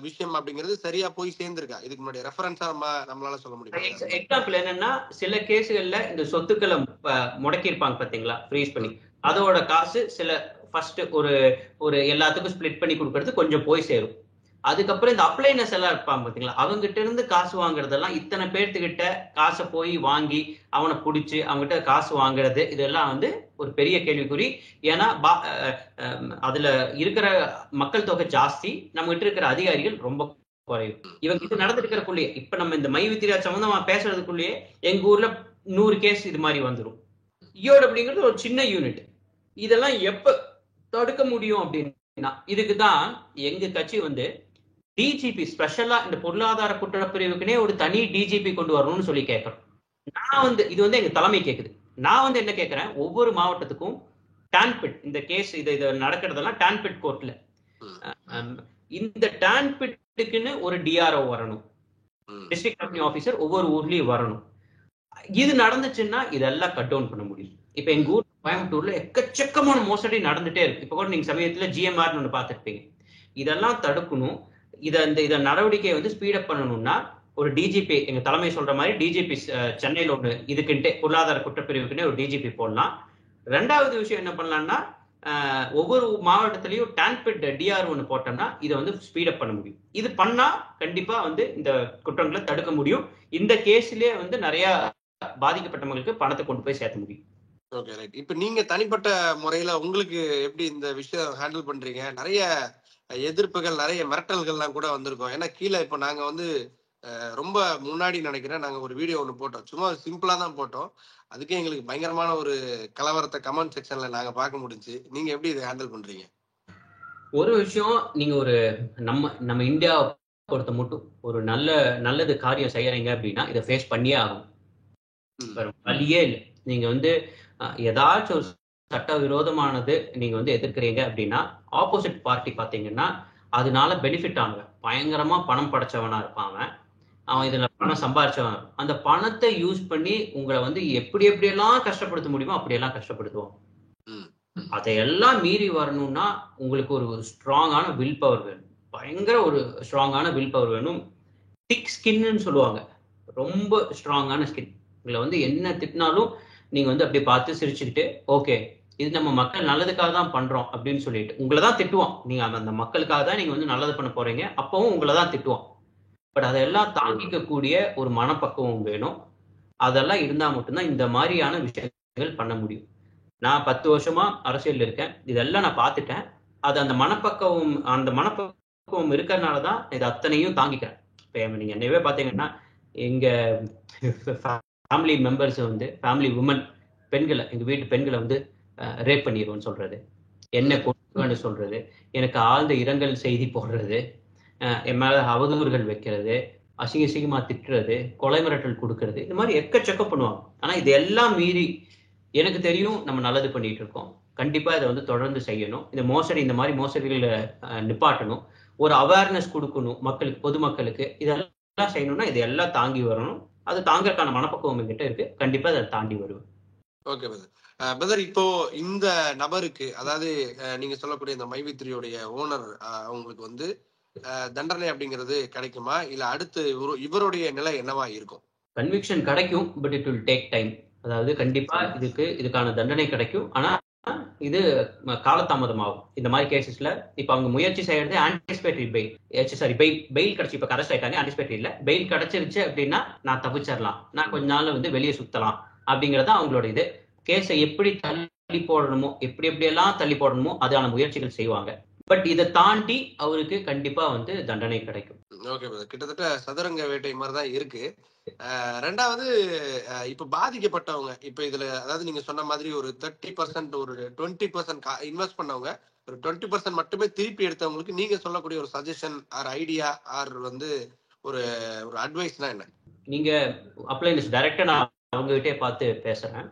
விஷயம் அப்படிங்கிறது சரியா போய் சேர்ந்திருக்கா? இதுக்கு முன்னாடி ரெஃபரன்ஸா நம்மளால சொல்ல முடியும். எக்ஸாம்பிள் என்னன்னா, சில கேஸுகள்ல இந்த சொத்துக்களை முடக்கி இருப்பாங்க பாத்தீங்களா, ஃப்ரீஸ் பண்ணி, அதோட காசு சில ஃபர்ஸ்ட் ஒரு எல்லாத்துக்கும் ஸ்பிளிட் பண்ணி கொடுக்கறது கொஞ்சம் போய் சேரும். அதுக்கப்புறம் இந்த அப்ளைனஸ் எல்லாம் இருப்பாங்க பாத்தீங்களா, அவங்ககிட்ட இருந்து காசு வாங்குறதெல்லாம் இத்தனை பேர்த்துக்கிட்ட காசை போய் வாங்கி அவனை பிடிச்சி அவங்ககிட்ட காசு வாங்குறது, இதெல்லாம் வந்து ஒரு பெரிய கேள்விக்குறி. ஏன்னா அதுல இருக்கிற மக்கள் தொகை ஜாஸ்தி, நம்ம கிட்ட இருக்கிற அதிகாரிகள் ரொம்ப குறையும். இவங்க இது நடந்துட்டு இருக்கிறக்குள்ளேயே, இப்ப நம்ம இந்த மைவித்திராஜ் சம்பந்தமா பேசுறதுக்குள்ளேயே எங்க ஊர்ல 100 கேஸ் இது மாதிரி வந்துடும். இஓடபிள்யூங்கிறது ஒரு சின்ன யூனிட். இதெல்லாம் எப்ப தடுக்க முடியும் அப்படின்னா, இதுக்குதான் எங்க கட்சி வந்து டிஜிபி ஸ்பெஷலா இந்த பொருளாதார குற்றப்பிரிவுக்குனே ஒரு தனி டிஜிபி கொண்டு வரணும்னு சொல்லி கேட்கறோம். நான் வந்து இது வந்து எங்க தலைமை கேக்குது. நான் வந்து என்ன கேட்கிறேன், ஒவ்வொரு மாவட்டத்துக்கும் டான்பிட் இந்த கேஸ் இது நடக்கிறதெல்லாம் டான்பிட் கோர்ட்ல, இந்த டான்பிட்டுக்குன்னு ஒரு டிஆர்ஓ வரணும், டிஸ்ட்ரிக்ட் ரெவென்யூ ஆபீசர் ஒவ்வொரு ஊர்லயும் வரணும். இது நடந்துச்சுன்னா இதெல்லாம் கட் டவுன் பண்ண முடியும். இப்ப எங்க ஊர் கோயம்புத்தூர்ல எக்கச்சக்கமான மோசடி நடந்துட்டே இருக்கு. இப்ப கூட நீங்க சமயத்துல ஜிஎம்ஆர் ஒண்ணு பாத்துருப்பீங்க. இதெல்லாம் தடுக்கணும். இத நடவடிக்கையை வந்து ஸ்பீடப் பண்ணணும்னா ஒரு டிஜிபி, எங்க தலைமை சொல்ற மாதிரி டிஜிபி சென்னையில ஒண்ணு இதுக்குன்ட்டு பொருளாதார குற்றப்பிரிவுக்குன்னே ஒரு டிஜிபி போடலாம். 2வது விஷயம் என்ன பண்ணலாம்னா, ஒவ்வொரு மாவட்டத்திலையும் டான்பிட் டிஆர் ஒன்று போட்டோம்னா இதை வந்து ஸ்பீடப் பண்ண முடியும். இது பண்ணா கண்டிப்பா வந்து இந்த குற்றங்களை தடுக்க முடியும். இந்த கேஸ்லயே வந்து நிறைய பாதிக்கப்பட்டவங்களுக்கு பணத்தை கொண்டு போய் சேர்த்த முடியும். Okay, right. இப்ப நீங்க தனிப்பட்ட முறையில உங்களுக்கு எப்படி இந்த விஷயம் ஹேண்டில் பண்றீங்க? நிறைய எதிர்ப்புகள், நிறைய மிரட்டல்கள்லாம் கூட வந்திருக்கோம். ஏன்னா கீழே இப்ப நாங்க வந்து ரொம்ப முன்னாடி நினைக்கிறேன், நாங்க ஒரு வீடியோ ஒன்று போட்டோம், சும்மா சிம்பிளா தான் போட்டோம். அதுக்கே எங்களுக்கு பயங்கரமான ஒரு கலவரத்தை கமெண்ட் செக்ஷன்ல நாங்க பார்க்க முடிஞ்சு. நீங்க எப்படி இதை ஹேண்டில் பண்றீங்க? ஒரு விஷயம், நீங்க ஒரு நம்ம இந்தியாவை பொறுத்த மட்டும் ஒரு நல்லது காரியம் செய்யறீங்க அப்படின்னா இதை ஃபேஸ் பண்ணியே ஆகும். வழியே இல்லை. நீங்க வந்து ஏதாச்சும் ஒரு சட்டவிரோதமானது நீங்க வந்து எதிர்க்கிறீங்க அப்படின்னா ஆப்போசிட் பார்ட்டி பாத்தீங்கன்னா அதனால பெனிஃபிட் ஆகுங்க. பயங்கரமா பணம் படைச்சவனா இருப்பாங்க, அவன் இதுல பணம் சம்பாதிச்சவன். அந்த பணத்தை யூஸ் பண்ணி உங்களை வந்து எப்படியெல்லாம் கஷ்டப்படுத்த முடியுமோ அப்படியெல்லாம் கஷ்டப்படுத்துவோம். அதையெல்லாம் மீறி வரணும்னா உங்களுக்கு ஒரு ஸ்ட்ராங்கான வில் பவர் வேணும். பயங்கர ஒரு ஸ்ட்ராங்கான வில் பவர் வேணும். திக் ஸ்கின்னு சொல்லுவாங்க, ரொம்ப ஸ்ட்ராங்கான ஸ்கின். உங்களை வந்து என்ன திட்டினாலும் நீங்க வந்து அப்படியே பார்த்து சிரிச்சுக்கிட்டு, ஓகே இது நம்ம மக்கள் நல்லதுக்காக தான் பண்றோம் அப்படின்னு சொல்லிட்டு உங்களை தான் திட்டுவான். நீங்க அந்த மக்களுக்காக தான் நீங்க வந்து நல்லது பண்ண போறீங்க, அப்பவும் உங்களை தான் திட்டுவான். பட் அதெல்லாம் தாங்கிக்க கூடிய ஒரு மனப்பக்குவம் வேணும். அதெல்லாம் இருந்தா மட்டும்தான் இந்த மாதிரியான விஷயங்கள் பண்ண முடியும். நான் 10 வருஷமா அரசியல் இருக்கேன், இதெல்லாம் நான் பார்த்துட்டேன். அது அந்த மனப்பக்குவம் இருக்கிறதுனாலதான் இது அத்தனையும் தாங்கிக்கிறேன். இப்ப நீங்க என்னவே பாத்தீங்கன்னா எங்க ஃபேமிலி மெம்பர்ஸ் வந்து ஃபேமிலி உமன் பெண்களை, எங்க வீட்டு பெண்களை வந்து ரேப் பண்ணிடுவோம்னு சொல்றது, என்ன கொண்டு சொல்றது, எனக்கு ஆழ்ந்த இரங்கல் செய்தி போடுறது, என் மேல அவதூறுகள் வைக்கிறது, அசிங்கமா திட்டுறது, கொலை மிரட்டல் கொடுக்கறது, இந்த மாதிரி எக்கச்சக்க பண்ணுவாங்க. ஆனா இதெல்லாம் மீறி எனக்கு தெரியும் நம்ம நல்லது பண்ணிட்டு இருக்கோம். கண்டிப்பா இதை வந்து தொடர்ந்து செய்யணும். இந்த மாதிரி மோசடிகளை நிப்பாட்டணும். ஒரு அவேர்னஸ் கொடுக்கணும் மக்களுக்கு, பொதுமக்களுக்கு. இதெல்லாம் செய்யணும்னா இதெல்லாம் தாங்கி வரணும். அது தாங்கறதுக்கான மனப்பக்குவம் என்கிட்ட இருக்கு. கண்டிப்பா அதை தாண்டி வருவேன். Okay brother. பிரதர், இப்போ இந்த நபருக்கு, அதாவது நீங்க சொல்லக்கூடிய இந்த மைவித்ரியோடைய ஓனர் அவங்களுக்கு வந்து தண்டனை அப்படிங்கிறது கிடைக்குமா, இல்ல அடுத்து இவருடைய நிலை என்னவா இருக்கும்? கன்விக்ஷன் கிடைக்கும், but it will take time. அதாவது கண்டிப்பா இதுக்கான தண்டனை கிடைக்கும். ஆனா இது காலதாமதமாகும். இந்த மாதிரி கேசஸ்ல இப்ப அவங்க முயற்சி செய்யறது ஆன்டிசிபேட்டரி பெயில் கிடைச்சி, இப்ப கரெக்ட் ஆயிட்டாங்க. ஆன்டிசிபேட்டரி இல்ல, பெயில் கிடைச்சிருச்சு அப்படின்னா நான் தப்பிச்சிடலாம், நான் கொஞ்ச நாள் வந்து வெளியே சுத்தலாம் அப்படிங்கறத அவங்களோட இது. கேஸை எப்படி தள்ளி போடணுமோ, எப்படியெல்லாம் தள்ளி போடணுமோ அதான முயற்சிகள் செய்வாங்க. பட் இதை தாண்டி அவருக்கு கண்டிப்பா வந்து தண்டனை கிடைக்கும். ஓகே பிரதர், கிட்டத்தட்ட சதுரங்க வேட்டை மாதிரிதான் இருக்கு. ரெண்டாவது, இப்ப பாதிக்கப்பட்டவங்க, இப்ப இதுல அதாவது நீங்க சொன்ன மாதிரி ஒரு 30%, ஒரு 20% இன்வெஸ்ட் பண்ணவங்க, ஒரு 20% மட்டுமே திருப்பி எடுத்தவங்களுக்கு நீங்க சொல்லக்கூடிய ஒரு சஜஷன் ஆர் ஐடியா ஆர் வந்து ஒரு ஒரு அட்வைஸ்னா என்ன? நீங்க அப்ளைன்ஸ் டைரக்டா நான் அவங்ககிட்டே பார்த்து பேசுறேன்.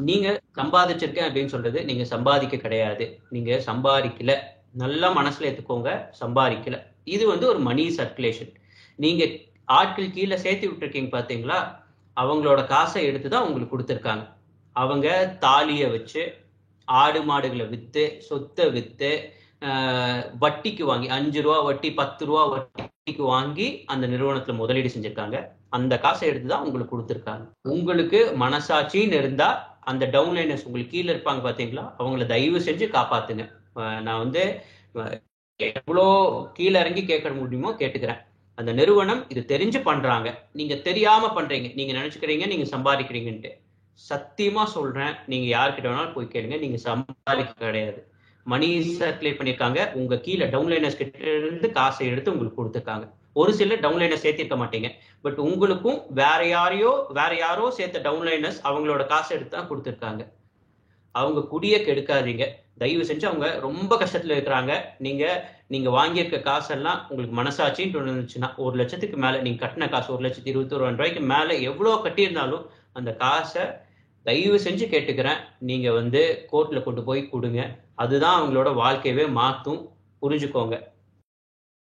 நீங்க சம்பாதிச்சிருக்கேன் அப்படின்னு சொல்றது நீங்க சம்பாதிக்க கிடையாது. நீங்க சம்பாதிக்கல, நல்லா மனசுல ஏத்துக்கோங்க. சம்பாதிக்கல, இது வந்து ஒரு மணி சர்க்குலேஷன். நீங்க ஆட்கள் கீழே சேர்த்து விட்டுருக்கீங்க பாத்தீங்களா, அவங்களோட காசை எடுத்துதான் உங்களுக்கு கொடுத்துருக்காங்க. அவங்க தாலியை வச்சு, ஆடு மாடுகளை வித்து, சொத்தை வித்து, வட்டிக்கு வாங்கி 5 ரூபா வட்டி, 10 ரூபா வட்டிக்கு வாங்கி அந்த நிறுவனத்துல முதலீடு செஞ்சிருக்காங்க. அந்த காசை எடுத்துதான் உங்களுக்கு கொடுத்துருக்காங்க. உங்களுக்கு மனசாட்சின்னு இருந்தா அந்த டவுன்லைனர்ஸ் உங்களுக்கு கீழே இருப்பாங்க பாத்தீங்களா, அவங்கள தயவு செஞ்சு காப்பாத்துங்க. நான் வந்து எவ்வளோ கீழே இறங்கி கேட்க முடியுமோ கேட்டுக்கிறேன். அந்த நிறுவனம் இது தெரிஞ்சு பண்றாங்க, நீங்க தெரியாம பண்றீங்க, நீங்க நினைச்சுக்கிறீங்க நீங்க சம்பாதிக்கிறீங்கன்ட்டு. சத்தியமா சொல்றேன், நீங்க யார்கிட்ட வேணாலும் போய் கேளுங்க, நீங்க சம்பாதிக்க கிடையாது. மணி சர்க்குலேட் பண்ணிருக்காங்க. உங்க கீழே டவுன்லைனர்ஸ் கிட்ட இருந்து காசை எடுத்து உங்களுக்கு கொடுத்துருக்காங்க. ஒரு சில டவுன்லைனர்ஸ் சேர்த்திருக்க மாட்டீங்க, பட் உங்களுக்கும் வேற யாரோ சேர்த்த டவுன்லைனர்ஸ் அவங்களோட காசை எடுத்து தான் கொடுத்துருக்காங்க. அவங்க குடிய கெடுக்காதீங்க தயவு செஞ்சு. அவங்க ரொம்ப கஷ்டத்துல இருக்கிறாங்க. நீங்க வாங்கியிருக்க காசெல்லாம் உங்களுக்கு மனசாட்சின்னு இருந்துச்சுன்னா, 1 லட்சத்துக்கு மேல நீங்க கட்டின காசு, 1,21,000 மேல எவ்வளவு கட்டியிருந்தாலும் அந்த காசை தயவு செஞ்சு கேட்டுக்கிறேன், நீங்க வந்து கோர்ட்ல கொண்டு போய் கொடுங்க. அதுதான் அவங்களோட வாழ்க்கையவே மாத்தும். புரிஞ்சுக்கோங்க.